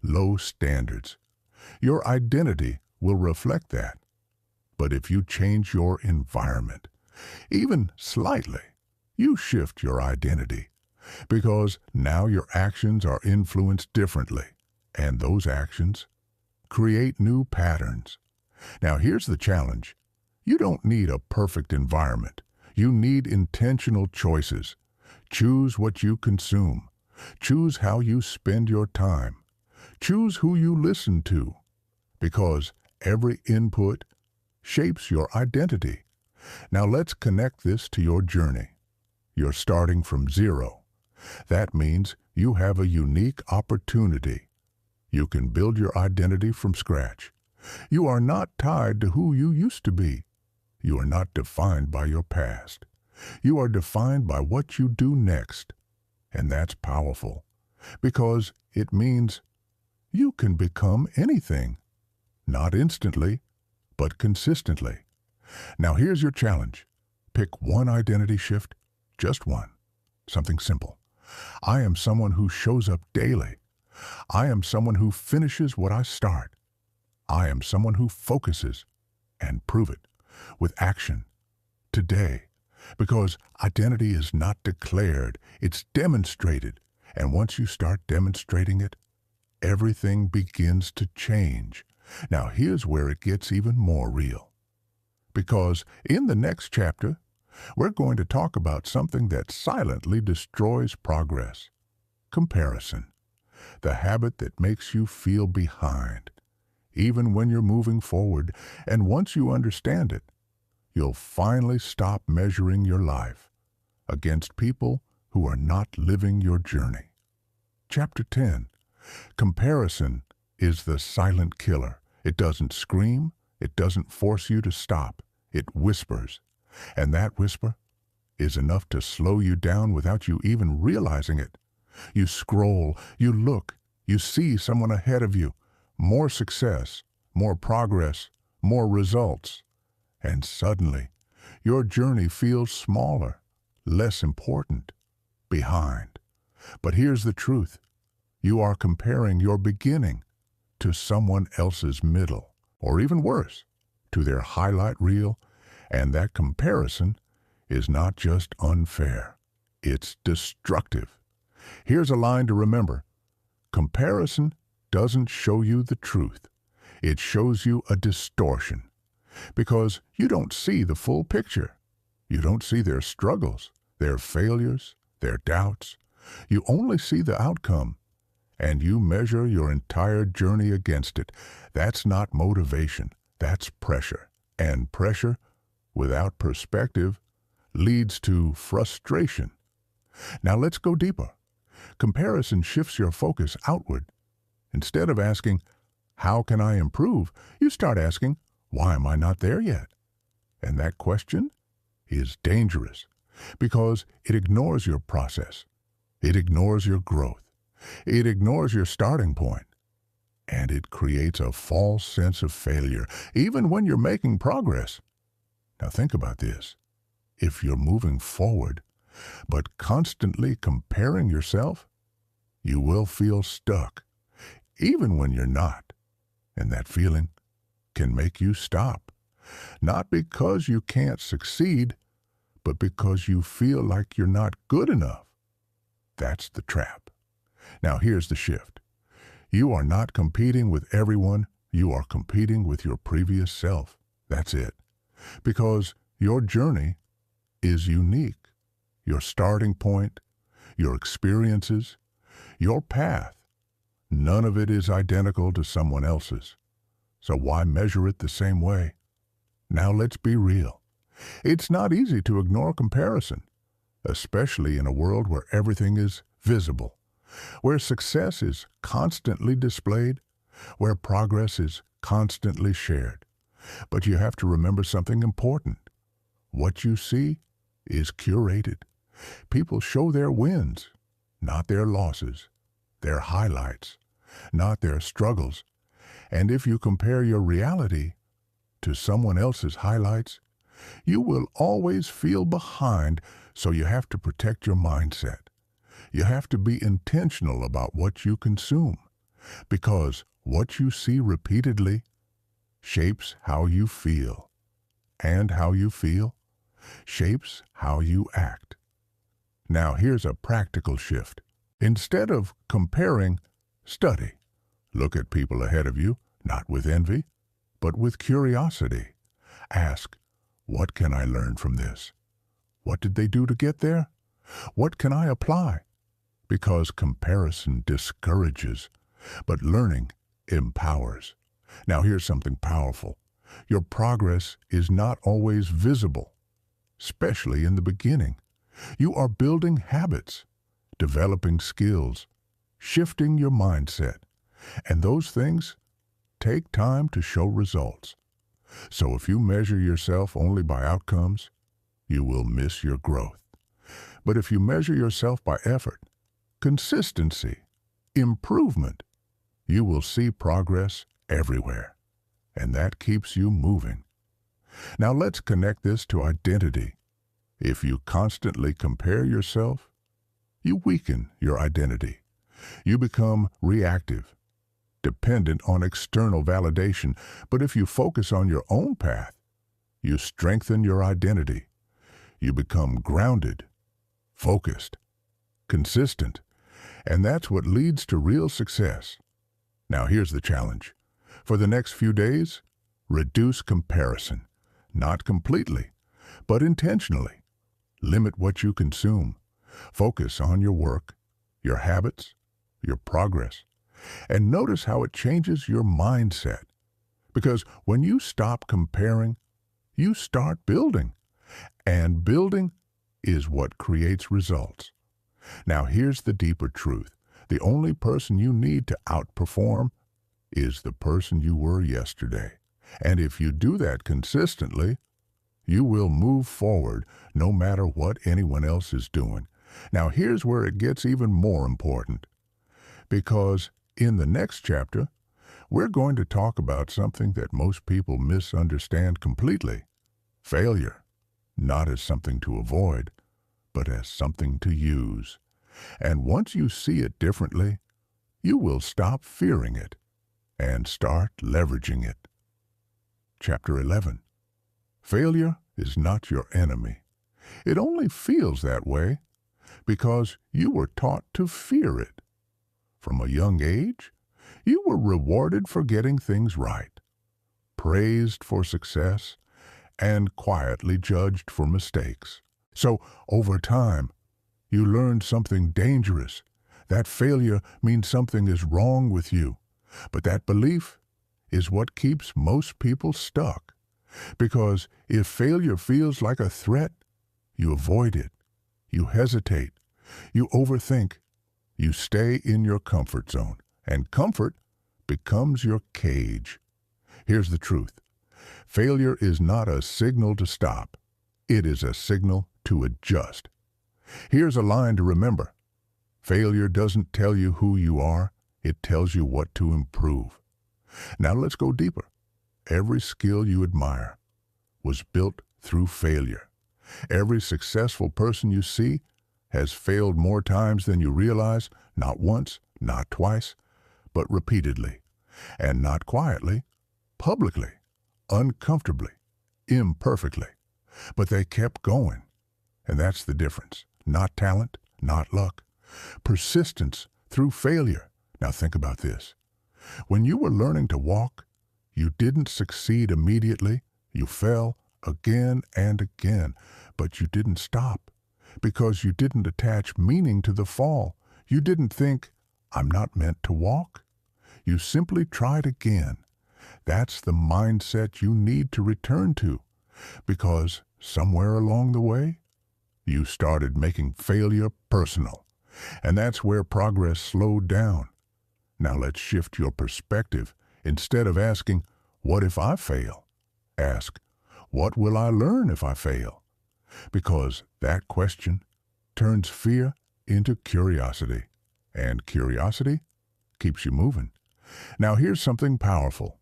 low standards, your identity will reflect that. But if you change your environment, even slightly, you shift your identity because now your actions are influenced differently, and those actions create new patterns. Now here's the challenge. You don't need a perfect environment. You need intentional choices. Choose what you consume. Choose how you spend your time. Choose who you listen to, because every input shapes your identity. Now let's connect this to your journey. You're starting from zero. That means you have a unique opportunity. You can build your identity from scratch. You are not tied to who you used to be. You are not defined by your past. You are defined by what you do next. And that's powerful, because it means you can become anything. Not instantly, but consistently. Now here's your challenge. Pick one identity shift, just one. Something simple. I am someone who shows up daily. I am someone who finishes what I start. I am someone who focuses, and prove it with action today. Because identity is not declared, it's demonstrated. And once you start demonstrating it, everything begins to change. Now here's where it gets even more real. Because in the next chapter, we're going to talk about something that silently destroys progress. Comparison. The habit that makes you feel behind, even when you're moving forward. And once you understand it, you'll finally stop measuring your life against people who are not living your journey. Chapter 10. Comparison is the silent killer. It doesn't scream. It doesn't force you to stop. It whispers. And that whisper is enough to slow you down without you even realizing it. You scroll, you look, you see someone ahead of you. More success, more progress, more results. And suddenly, your journey feels smaller, less important, behind. But here's the truth. You are comparing your beginning to someone else's middle, or even worse, to their highlight reel, and that comparison is not just unfair, it's destructive. Here's a line to remember. Comparison doesn't show you the truth. It shows you a distortion. Because you don't see the full picture. You don't see their struggles, their failures, their doubts. You only see the outcome, and you measure your entire journey against it. That's not motivation. That's pressure. And pressure, without perspective, leads to frustration. Now let's go deeper. Comparison shifts your focus outward. Instead of asking, how can I improve? You start asking, why am I not there yet? And that question is dangerous because it ignores your process. It ignores your growth. It ignores your starting point. And it creates a false sense of failure, even when you're making progress. Now think about this. If you're moving forward, but constantly comparing yourself, you will feel stuck, even when you're not. And that feeling can make you stop. Not because you can't succeed, but because you feel like you're not good enough. That's the trap. Now here's the shift. You are not competing with everyone. You are competing with your previous self. That's it. Because your journey is unique. Your starting point, your experiences, your path, none of it is identical to someone else's. So why measure it the same way? Now let's be real. It's not easy to ignore comparison, especially in a world where everything is visible, where success is constantly displayed, where progress is constantly shared. But you have to remember something important. What you see is curated. People show their wins, not their losses, their highlights, not their struggles. And if you compare your reality to someone else's highlights, you will always feel behind, so you have to protect your mindset. You have to be intentional about what you consume, because what you see repeatedly shapes how you feel, and how you feel shapes how you act. Now here's a practical shift. Instead of comparing, study. Look at people ahead of you, not with envy, but with curiosity. Ask, what can I learn from this? What did they do to get there? What can I apply? Because comparison discourages, but learning empowers. Now here's something powerful. Your progress is not always visible, especially in the beginning. You are building habits, developing skills, shifting your mindset, and those things take time to show results. So if you measure yourself only by outcomes, you will miss your growth. But if you measure yourself by effort, consistency, improvement, you will see progress everywhere, and that keeps you moving. Now let's connect this to identity. If you constantly compare yourself, you weaken your identity. You become reactive, dependent on external validation. But if you focus on your own path, you strengthen your identity. You become grounded, focused, consistent, and that's what leads to real success. Now here's the challenge. For the next few days, reduce comparison, not completely, but intentionally. Limit what you consume. Focus on your work, your habits, your progress, and notice how it changes your mindset. Because when you stop comparing, you start building. And building is what creates results. Now here's the deeper truth. The only person you need to outperform is the person you were yesterday. And if you do that consistently, you will move forward no matter what anyone else is doing. Now here's where it gets even more important. Because in the next chapter, we're going to talk about something that most people misunderstand completely. Failure, not as something to avoid, but as something to use. And once you see it differently, you will stop fearing it and start leveraging it. Chapter 11. Failure is not your enemy. It only feels that way because you were taught to fear it. From a young age, you were rewarded for getting things right, praised for success, and quietly judged for mistakes. So, over time, you learned something dangerous. That failure means something is wrong with you. But that belief is what keeps most people stuck. Because if failure feels like a threat, you avoid it. You hesitate. You overthink. You stay in your comfort zone. And comfort becomes your cage. Here's the truth. Failure is not a signal to stop. It is a signal to adjust. Here's a line to remember. Failure doesn't tell you who you are, it tells you what to improve. Now let's go deeper. Every skill you admire was built through failure. Every successful person you see has failed more times than you realize, not once, not twice, but repeatedly, and not quietly, publicly, uncomfortably, imperfectly. But they kept going, and that's the difference. Not talent, not luck. Persistence through failure. Now think about this. When you were learning to walk, you didn't succeed immediately. You fell again and again, but you didn't stop because you didn't attach meaning to the fall. You didn't think, I'm not meant to walk. You simply tried again. That's the mindset you need to return to, because somewhere along the way, you started making failure personal, and that's where progress slowed down. Now let's shift your perspective. Instead of asking, what if I fail? Ask, what will I learn if I fail? Because that question turns fear into curiosity, and curiosity keeps you moving. Now here's something powerful.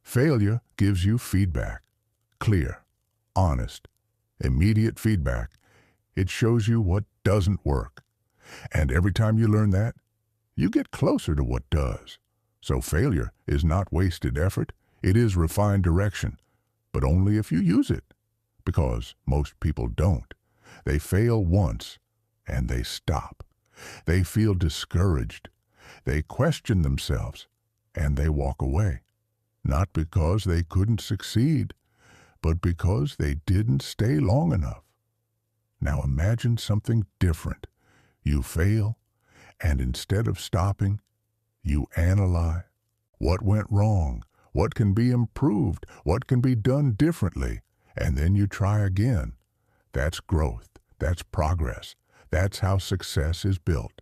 Failure gives you feedback. Clear, honest, immediate feedback. It shows you what doesn't work. And every time you learn that, you get closer to what does. So failure is not wasted effort. It is refined direction, but only if you use it. Because most people don't. They fail once, and they stop. They feel discouraged. They question themselves, and they walk away. Not because they couldn't succeed, but because they didn't stay long enough. Now imagine something different. You fail, and instead of stopping, you analyze what went wrong, what can be improved, what can be done differently, and then you try again. That's growth. That's progress. That's how success is built.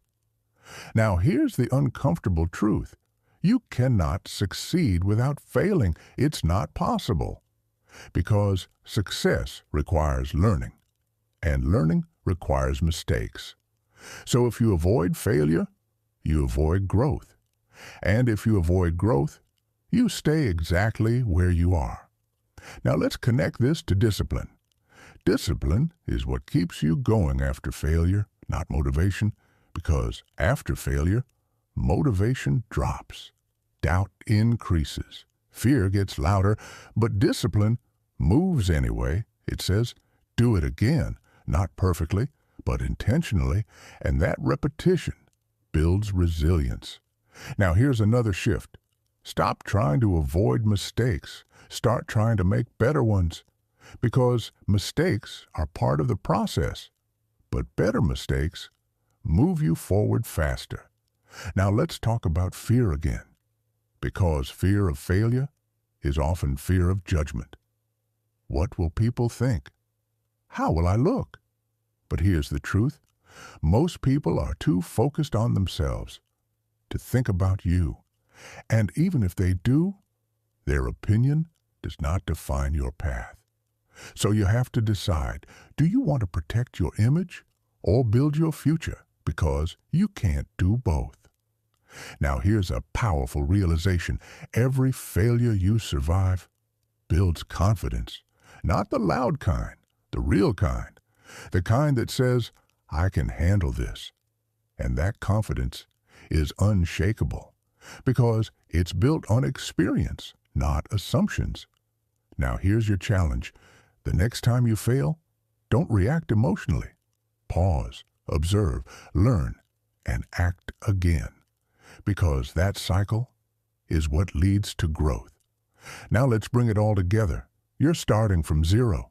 Now here's the uncomfortable truth. You cannot succeed without failing. It's not possible. Because success requires learning, and learning requires mistakes. So if you avoid failure, you avoid growth. And if you avoid growth, you stay exactly where you are. Now let's connect this to discipline. Discipline is what keeps you going after failure, not motivation, because after failure, motivation drops. Doubt increases. Fear gets louder, but discipline moves anyway. It says, do it again, not perfectly, but intentionally, and that repetition builds resilience. Now here's another shift. Stop trying to avoid mistakes. Start trying to make better ones, because mistakes are part of the process, but better mistakes move you forward faster. Now let's talk about fear again, because fear of failure is often fear of judgment. What will people think? How will I look? But here's the truth. Most people are too focused on themselves to think about you. And even if they do, their opinion does not define your path. So you have to decide, do you want to protect your image or build your future? Because you can't do both. Now here's a powerful realization. Every failure you survive builds confidence. Not the loud kind, the real kind. The kind that says, I can handle this. And that confidence is unshakable because it's built on experience, not assumptions. Now here's your challenge. The next time you fail, don't react emotionally. Pause, observe, learn, and act again. Because that cycle is what leads to growth. Now let's bring it all together. You're starting from zero.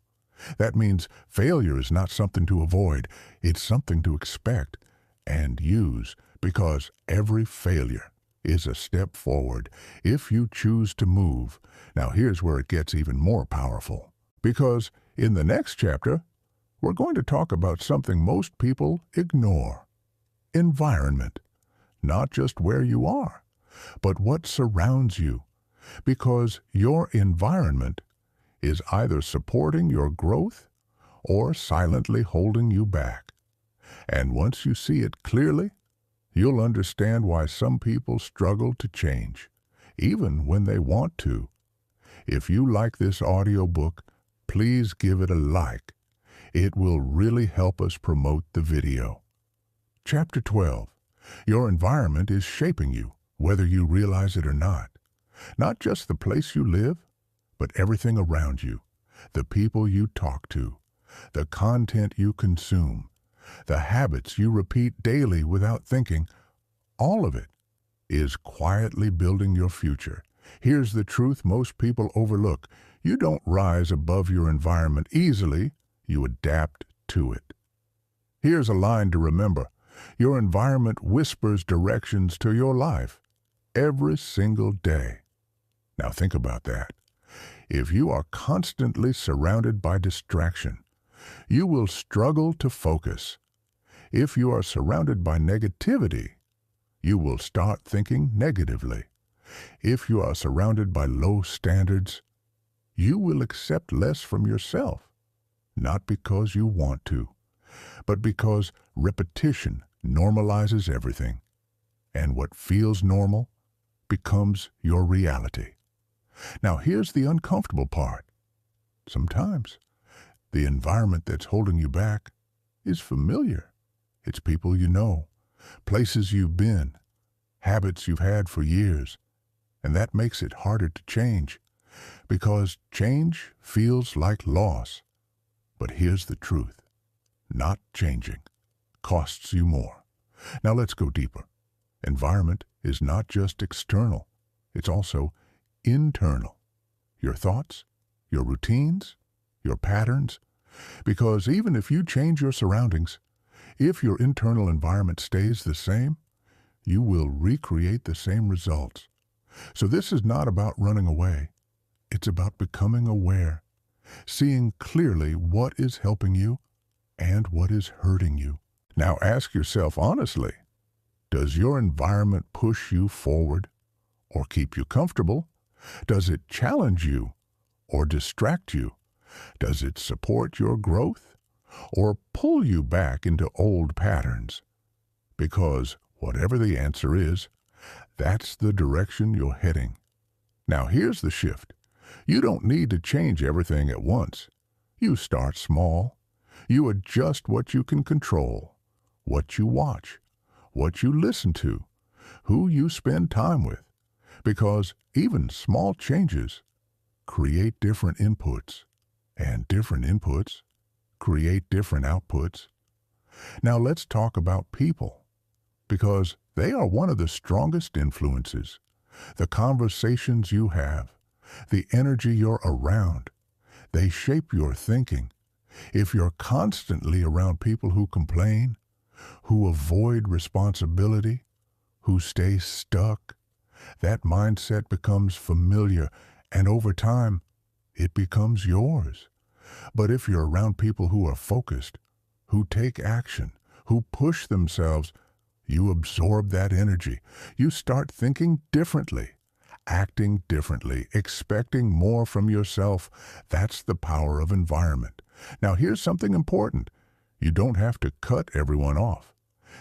That means failure is not something to avoid. It's something to expect and use, because every failure is a step forward if you choose to move. Now here's where it gets even more powerful. Because in the next chapter, we're going to talk about something most people ignore. Environment. Not just where you are, but what surrounds you. Because your environment is either supporting your growth or silently holding you back. And once you see it clearly, You'll understand why some people struggle to change, even when they want to. If you like this audiobook, please give it a like. It will really help us promote the video. Chapter 12. Your environment is shaping you, whether you realize it or not. Not just the place you live, but everything around you, the people you talk to, the content you consume, the habits you repeat daily without thinking, all of it is quietly building your future. Here's the truth most people overlook. You don't rise above your environment easily, you adapt to it. Here's a line to remember. Your environment whispers directions to your life every single day. Now think about that. If you are constantly surrounded by distraction, you will struggle to focus. If you are surrounded by negativity, you will start thinking negatively. If you are surrounded by low standards, you will accept less from yourself, not because you want to, but because repetition normalizes everything, and what feels normal becomes your reality. Now here's the uncomfortable part. Sometimes the environment that's holding you back is familiar. It's people you know, places you've been, habits you've had for years, and that makes it harder to change, because change feels like loss. But here's the truth. Not changing costs you more. Now let's go deeper. Environment is not just external, it's also internal. Your thoughts, your routines, your patterns. Because even if you change your surroundings, if your internal environment stays the same, you will recreate the same results. So this is not about running away. It's about becoming aware, seeing clearly what is helping you and what is hurting you. Now ask yourself honestly, does your environment push you forward or keep you comfortable? Does it challenge you or distract you? Does it support your growth or pull you back into old patterns? Because whatever the answer is, that's the direction you're heading. Now here's the shift. You don't need to change everything at once. You start small. You adjust what you can control, what you watch, what you listen to, who you spend time with. Because even small changes create different inputs, and different inputs create different outputs. Now let's talk about people, because they are one of the strongest influences. The conversations you have, the energy you're around, they shape your thinking. If you're constantly around people who complain, who avoid responsibility, who stay stuck, that mindset becomes familiar, and over time, it becomes yours. But if you're around people who are focused, who take action, who push themselves, you absorb that energy. You start thinking differently, acting differently, expecting more from yourself. That's the power of environment. Now here's something important. You don't have to cut everyone off.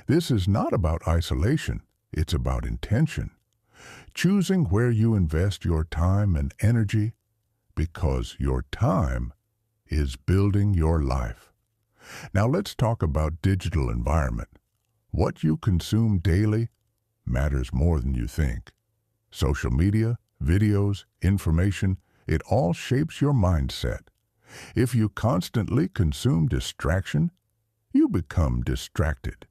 This is not about isolation. It's about intention. Choosing where you invest your time and energy, because your time is building your life. Now let's talk about digital environment. What you consume daily matters more than you think. Social media, videos, information, it all shapes your mindset. If you constantly consume distraction, you become distracted.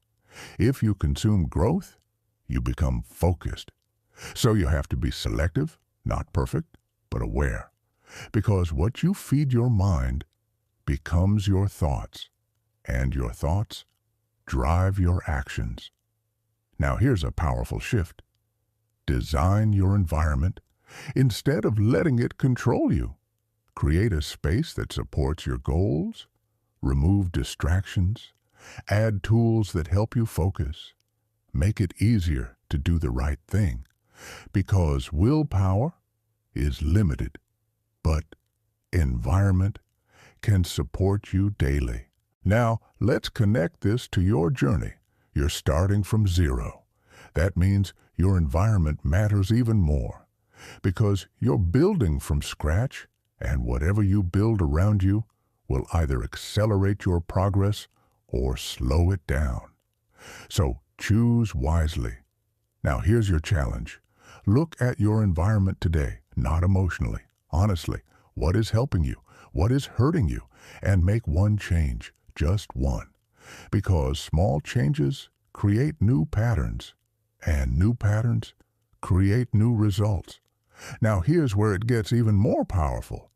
If you consume growth, you become focused. So you have to be selective, not perfect, but aware. Because what you feed your mind becomes your thoughts, and your thoughts drive your actions. Now here's a powerful shift. Design your environment instead of letting it control you. Create a space that supports your goals, remove distractions, add tools that help you focus. Make it easier to do the right thing, because willpower is limited, but environment can support you daily. Now, let's connect this to your journey. You're starting from zero. That means your environment matters even more because you're building from scratch, and whatever you build around you will either accelerate your progress or slow it down. So choose wisely. Now here's your challenge. Look at your environment today, not emotionally, honestly. What is helping you? What is hurting you? And make one change, just one. Because small changes create new patterns, and new patterns create new results. Now here's where it gets even more powerful,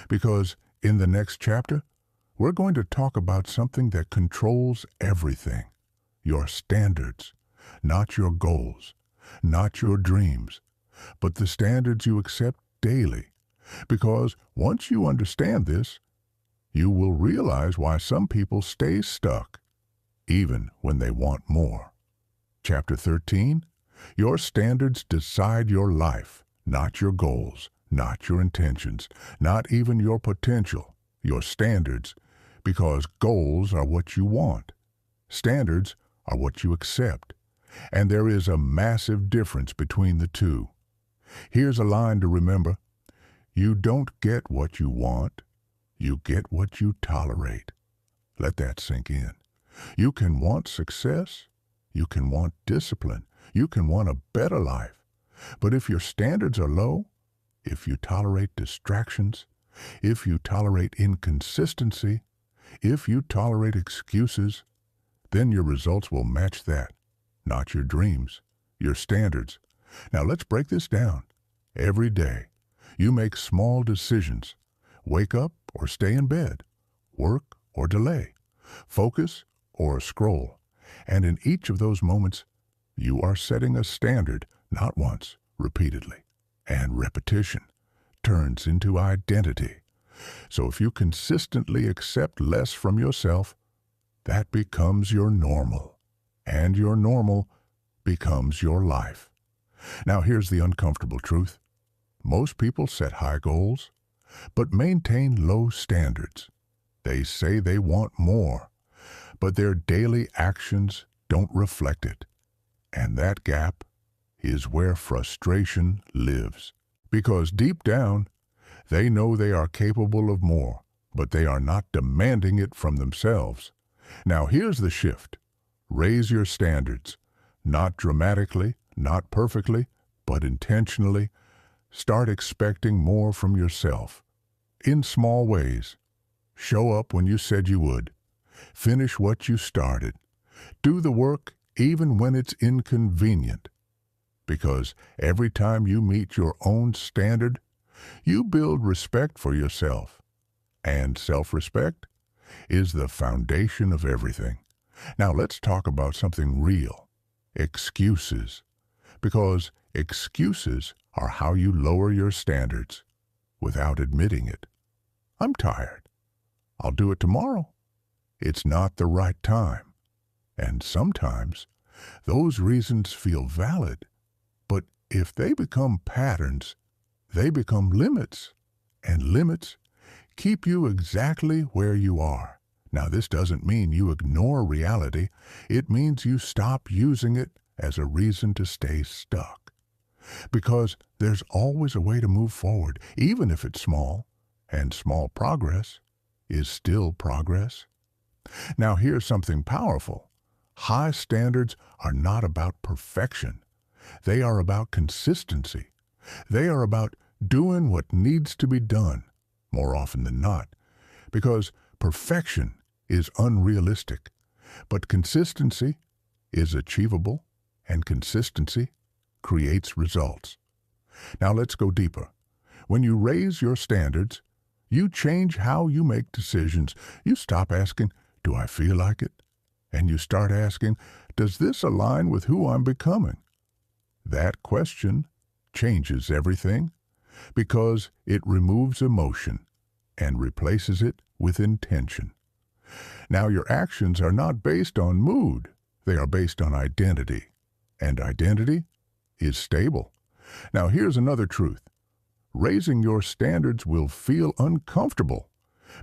because in the next chapter, we're going to talk about something that controls everything. Your standards, not your goals, not your dreams, but the standards you accept daily. Because once you understand this, you will realize why some people stay stuck, even when they want more. Chapter 13, your standards decide your life, not your goals, not your intentions, not even your potential, your standards, because goals are what you want. Standards are what you accept. And there is a massive difference between the two. Here's a line to remember. You don't get what you want. You get what you tolerate. Let that sink in. You can want success. You can want discipline. You can want a better life. But if your standards are low, if you tolerate distractions, if you tolerate inconsistency, if you tolerate excuses, then your results will match that, not your dreams, your standards. Now let's break this down. Every day, you make small decisions. Wake up or stay in bed, work or delay, focus or scroll. And in each of those moments, you are setting a standard, not once, repeatedly. And repetition turns into identity. So if you consistently accept less from yourself, that becomes your normal. And your normal becomes your life. Now here's the uncomfortable truth. Most people set high goals, but maintain low standards. They say they want more, but their daily actions don't reflect it. And that gap is where frustration lives. Because deep down, they know they are capable of more, but they are not demanding it from themselves. Now here's the shift. Raise your standards, not dramatically, not perfectly, but intentionally. Start expecting more from yourself. In small ways. Show up when you said you would. Finish what you started. Do the work even when it's inconvenient. Because every time you meet your own standard, you build respect for yourself. And self-respect is the foundation of everything. Now let's talk about something real. Excuses. Because excuses are how you lower your standards without admitting it. I'm tired. I'll do it tomorrow. It's not the right time. And sometimes those reasons feel valid, but if they become patterns, they become limits, and limits keep you exactly where you are. Now this doesn't mean you ignore reality. It means you stop using it as a reason to stay stuck. Because there's always a way to move forward, even if it's small, and small progress is still progress. Now here's something powerful. High standards are not about perfection. They are about consistency. They are about doing what needs to be done, more often than not, because perfection is unrealistic, but consistency is achievable, and consistency creates results. Now let's go deeper. When you raise your standards, you change how you make decisions. You stop asking, do I feel like it? And you start asking, does this align with who I'm becoming? That question changes everything because it removes emotion and replaces it with intention. Now your actions are not based on mood. They are based on identity. And identity is stable. Now here's another truth. Raising your standards will feel uncomfortable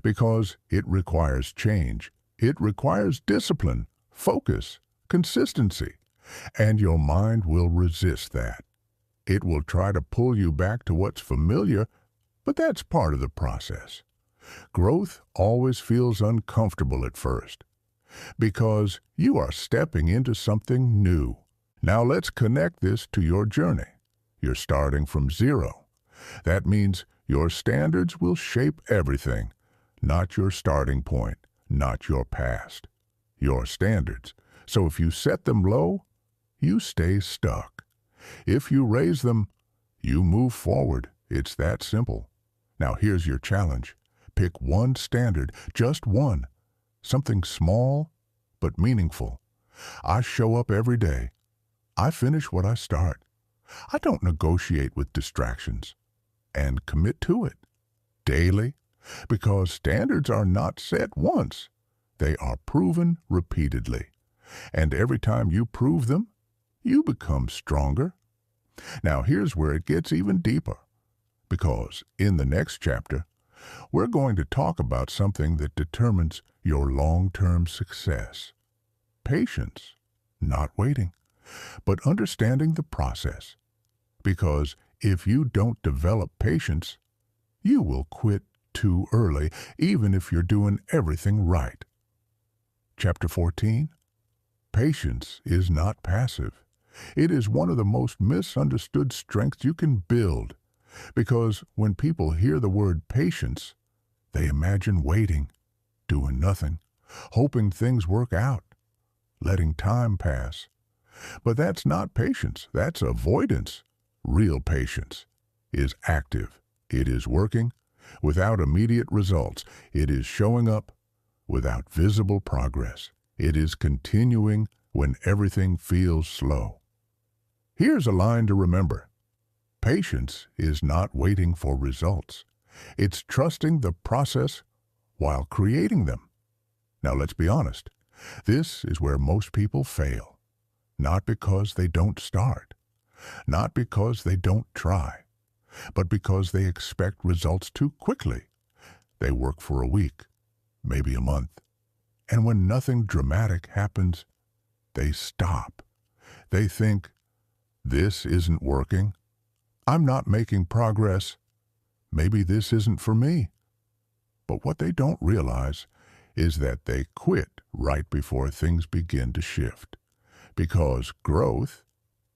because it requires change. It requires discipline, focus, consistency. And your mind will resist that. It will try to pull you back to what's familiar, but that's part of the process. Growth always feels uncomfortable at first because you are stepping into something new. Now let's connect this to your journey. You're starting from zero. That means your standards will shape everything, not your starting point, not your past. Your standards. So if you set them low, you stay stuck. If you raise them, you move forward. It's that simple. Now here's your challenge. Pick one standard, just one. Something small but meaningful. I show up every day. I finish what I start. I don't negotiate with distractions. And commit to it daily, because standards are not set once. They are proven repeatedly. And every time you prove them, you become stronger. Now here's where it gets even deeper, because in the next chapter, we're going to talk about something that determines your long-term success. Patience, not waiting, but understanding the process. Because if you don't develop patience, you will quit too early, even if you're doing everything right. Chapter 14. Patience is not passive. It is one of the most misunderstood strengths you can build, because when people hear the word patience, they imagine waiting, doing nothing, hoping things work out, letting time pass. But that's not patience, that's avoidance. Real patience is active. It is working without immediate results. It is showing up without visible progress. It is continuing when everything feels slow. Here's a line to remember. Patience is not waiting for results. It's trusting the process while creating them. Now let's be honest. This is where most people fail. Not because they don't start. Not because they don't try. But because they expect results too quickly. They work for a week, maybe a month. And when nothing dramatic happens, they stop. They think, this isn't working. I'm not making progress. Maybe this isn't for me. But what they don't realize is that they quit right before things begin to shift. Because growth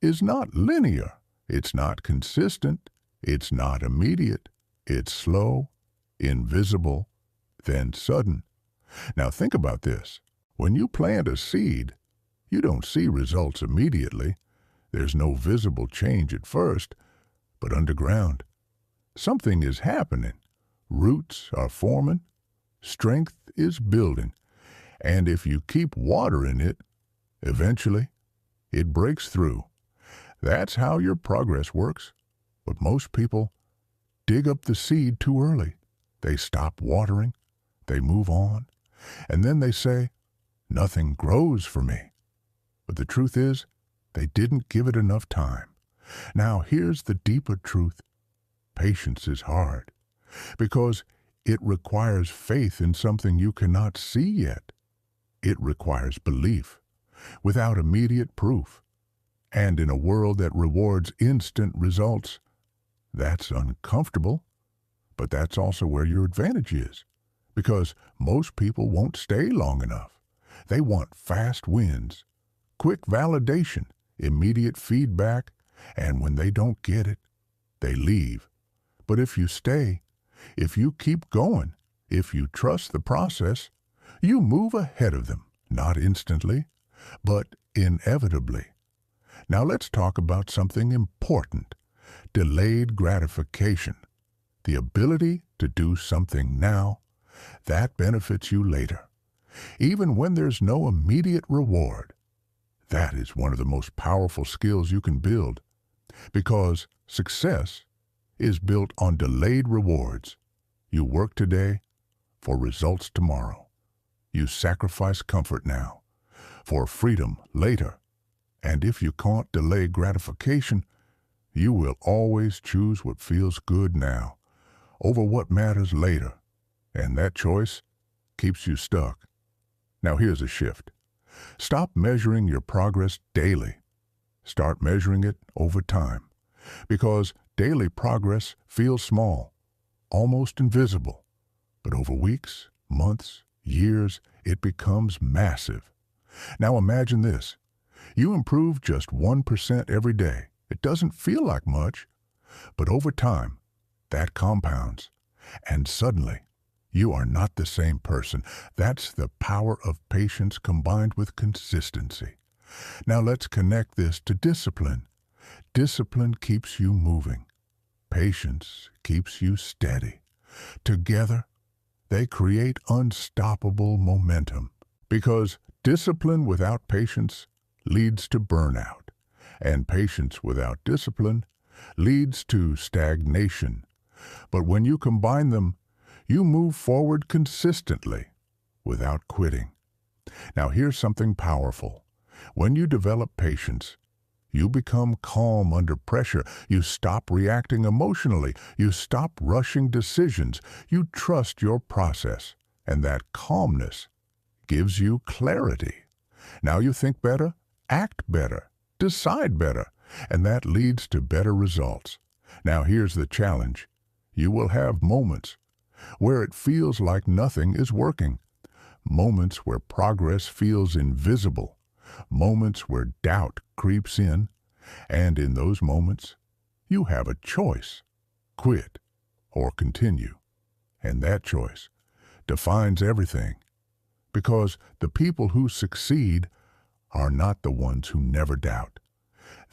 is not linear. It's not consistent. It's not immediate. It's slow, invisible, then sudden. Now think about this. When you plant a seed, you don't see results immediately. There's no visible change at first, but underground, something is happening. Roots are forming, strength is building, and if you keep watering it, eventually it breaks through. That's how your progress works. But most people dig up the seed too early. They stop watering, they move on, and then they say, nothing grows for me. But the truth is, they didn't give it enough time. Now here's the deeper truth. Patience is hard because it requires faith in something you cannot see yet. It requires belief without immediate proof. And in a world that rewards instant results, that's uncomfortable, but that's also where your advantage is, because most people won't stay long enough. They want fast wins, quick validation, immediate feedback, and when they don't get it, they leave. But if you stay, if you keep going, if you trust the process, you move ahead of them, not instantly, but inevitably. Now let's talk about something important. Delayed gratification. The ability to do something now that benefits you later, even when there's no immediate reward. That is one of the most powerful skills you can build, because success is built on delayed rewards. You work today for results tomorrow. You sacrifice comfort now for freedom later. And if you can't delay gratification, you will always choose what feels good now over what matters later. And that choice keeps you stuck. Now here's a shift. Stop measuring your progress daily. Start measuring it over time, because daily progress feels small, almost invisible. But over weeks, months, years, it becomes massive. Now imagine this. You improve just 1% every day. It doesn't feel like much, but over time, that compounds. And suddenly, you are not the same person. That's the power of patience combined with consistency. Now let's connect this to discipline. Discipline keeps you moving. Patience keeps you steady. Together, they create unstoppable momentum. Because discipline without patience leads to burnout, and patience without discipline leads to stagnation. But when you combine them, you move forward consistently without quitting. Now here's something powerful. When you develop patience, you become calm under pressure. You stop reacting emotionally. You stop rushing decisions. You trust your process, and that calmness gives you clarity. Now you think better, act better, decide better, and that leads to better results. Now here's the challenge. You will have moments where it feels like nothing is working, moments where progress feels invisible, moments where doubt creeps in, and in those moments, you have a choice: quit or continue. And that choice defines everything, because the people who succeed are not the ones who never doubt.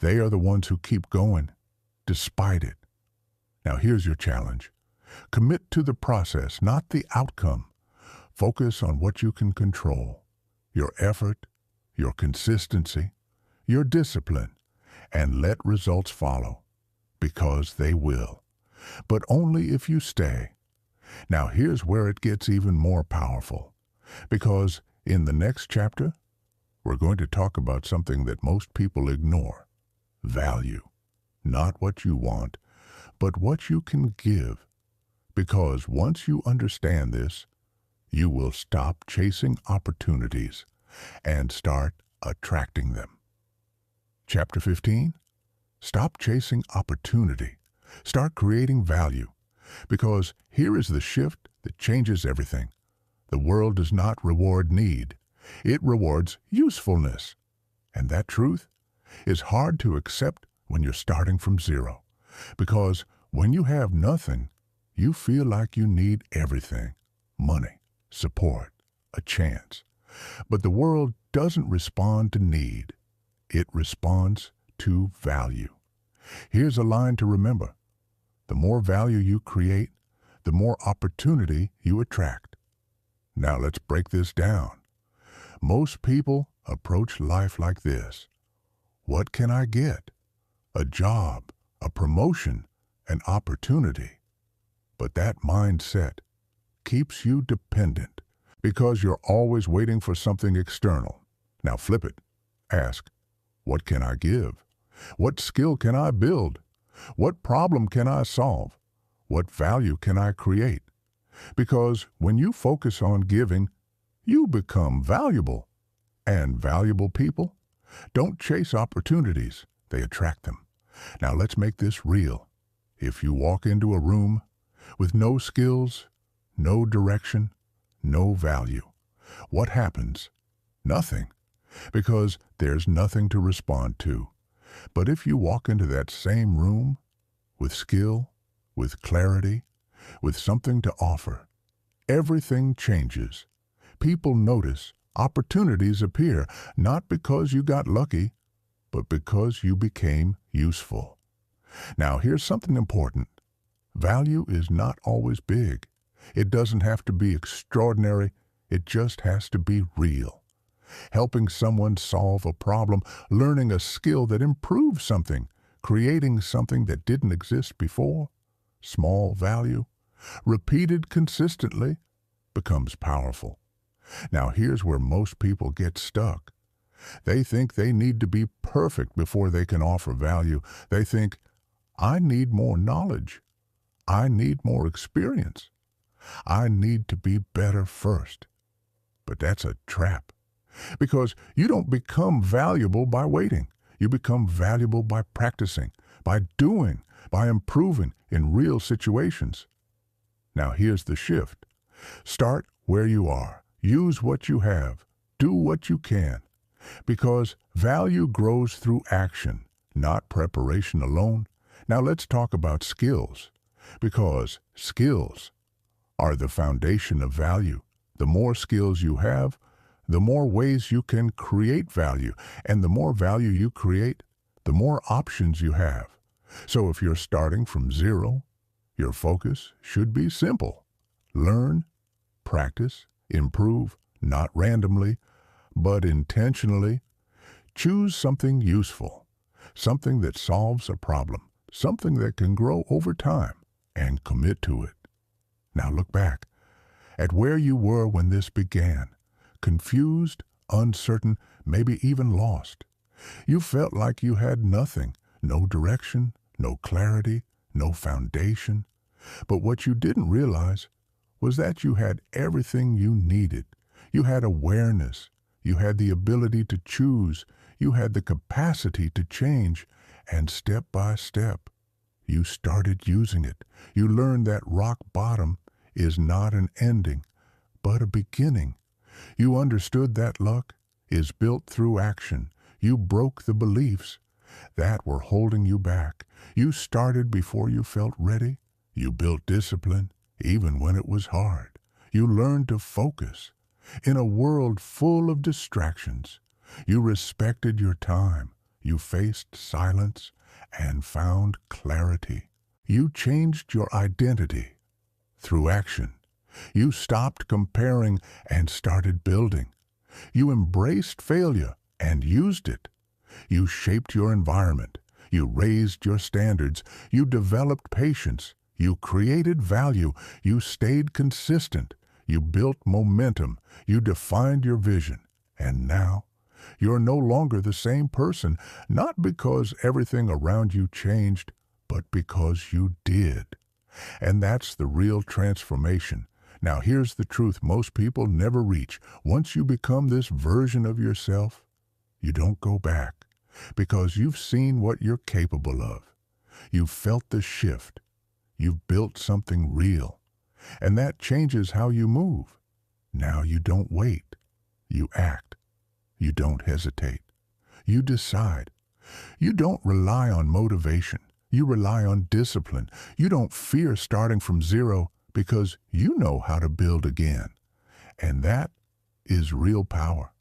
They are the ones who keep going despite it. Now here's your challenge. Commit to the process, not the outcome. Focus on what you can control: your effort, your consistency, your discipline, and let results follow, because they will. But only if you stay. Now here's where it gets even more powerful, because in the next chapter, we're going to talk about something that most people ignore: value. Not what you want, but what you can give. Because once you understand this, you will stop chasing opportunities and start attracting them. Chapter 15. Stop chasing opportunity. Start creating value. Because here is the shift that changes everything. The world does not reward need. It rewards usefulness. And that truth is hard to accept when you're starting from zero. Because when you have nothing, you feel like you need everything: money, support, a chance. But the world doesn't respond to need. It responds to value. Here's a line to remember. The more value you create, the more opportunity you attract. Now let's break this down. Most people approach life like this: what can I get? A job, a promotion, an opportunity. But that mindset keeps you dependent, because you're always waiting for something external. Now flip it. Ask, what can I give? What skill can I build? What problem can I solve? What value can I create? Because when you focus on giving, you become valuable. And valuable people don't chase opportunities, they attract them. Now let's make this real. If you walk into a room with no skills, no direction, no value, what happens? Nothing, because there's nothing to respond to. But if you walk into that same room with skill, with clarity, with something to offer, everything changes. People notice, opportunities appear, not because you got lucky, but because you became useful. Now here's something important. Value is not always big. It doesn't have to be extraordinary. It just has to be real. Helping someone solve a problem, learning a skill that improves something, creating something that didn't exist before. Small value, repeated consistently, becomes powerful. Now here's where most people get stuck. They think they need to be perfect before they can offer value. They think, I need more knowledge. I need more experience. I need to be better first. But that's a trap. Because you don't become valuable by waiting. You become valuable by practicing, by doing, by improving in real situations. Now here's the shift. Start where you are. Use what you have. Do what you can. Because value grows through action, not preparation alone. Now let's talk about skills. Because skills are the foundation of value. The more skills you have, the more ways you can create value. And the more value you create, the more options you have. So if you're starting from zero, your focus should be simple. Learn, practice, improve, not randomly, but intentionally. Choose something useful, something that solves a problem, something that can grow over time, and commit to it. Now look back at where you were when this began. Confused, uncertain, maybe even lost. You felt like you had nothing, no direction, no clarity, no foundation. But what you didn't realize was that you had everything you needed. You had awareness. You had the ability to choose. You had the capacity to change. And step by step, you started using it. You learned that rock bottom is not an ending, but a beginning. You understood that luck is built through action. You broke the beliefs that were holding you back. You started before you felt ready. You built discipline, even when it was hard. You learned to focus. In a world full of distractions, you respected your time. You faced silence and found clarity. You changed your identity through action. You stopped comparing and started building. You embraced failure and used it. You shaped your environment. You raised your standards. You developed patience. You created value. You stayed consistent. You built momentum. You defined your vision. And now, you're no longer the same person, not because everything around you changed, but because you did. And that's the real transformation. Now here's the truth most people never reach. Once you become this version of yourself, you don't go back, because you've seen what you're capable of. You've felt the shift. You've built something real. And that changes how you move. Now you don't wait. You act. You don't hesitate. You decide. You don't rely on motivation. You rely on discipline. You don't fear starting from zero because you know how to build again. And that is real power.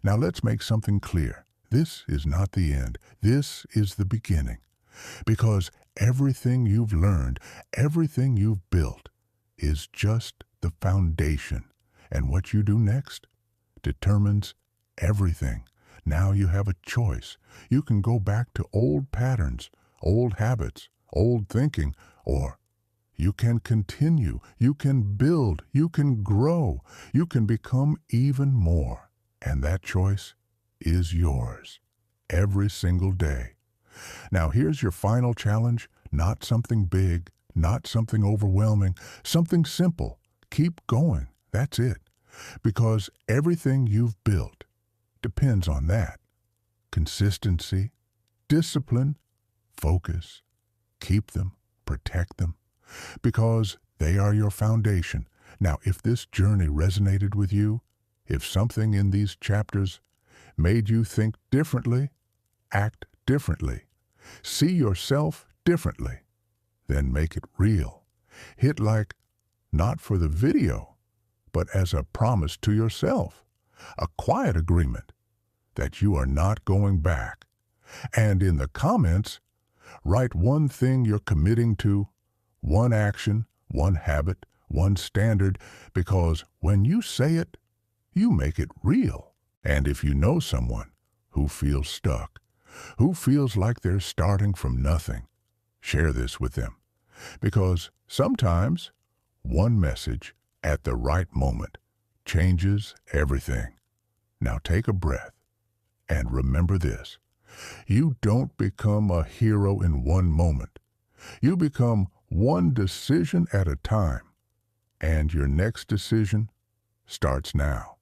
Now let's make something clear. This is not the end. This is the beginning. Because everything you've learned, everything you've built, is just the foundation. And what you do next determines everything. Now you have a choice. You can go back to old patterns, old habits, old thinking, or you can continue, you can build, you can grow, you can become even more. And that choice is yours every single day. Now here's your final challenge, not something big, not something overwhelming, something simple. Keep going, that's it. Because everything you've built depends on that. Consistency, discipline, focus. Keep them, protect them, because they are your foundation. Now, if this journey resonated with you, if something in these chapters made you think differently, act differently, see yourself differently, then make it real. Hit like, not for the video, but as a promise to yourself, a quiet agreement that you are not going back. And in the comments, write one thing you're committing to, one action, one habit, one standard, because when you say it, you make it real. And if you know someone who feels stuck, who feels like they're starting from nothing, share this with them. Because sometimes one message at the right moment changes everything. Now take a breath and remember this. You don't become a hero in one moment. You become one decision at a time. And your next decision starts now.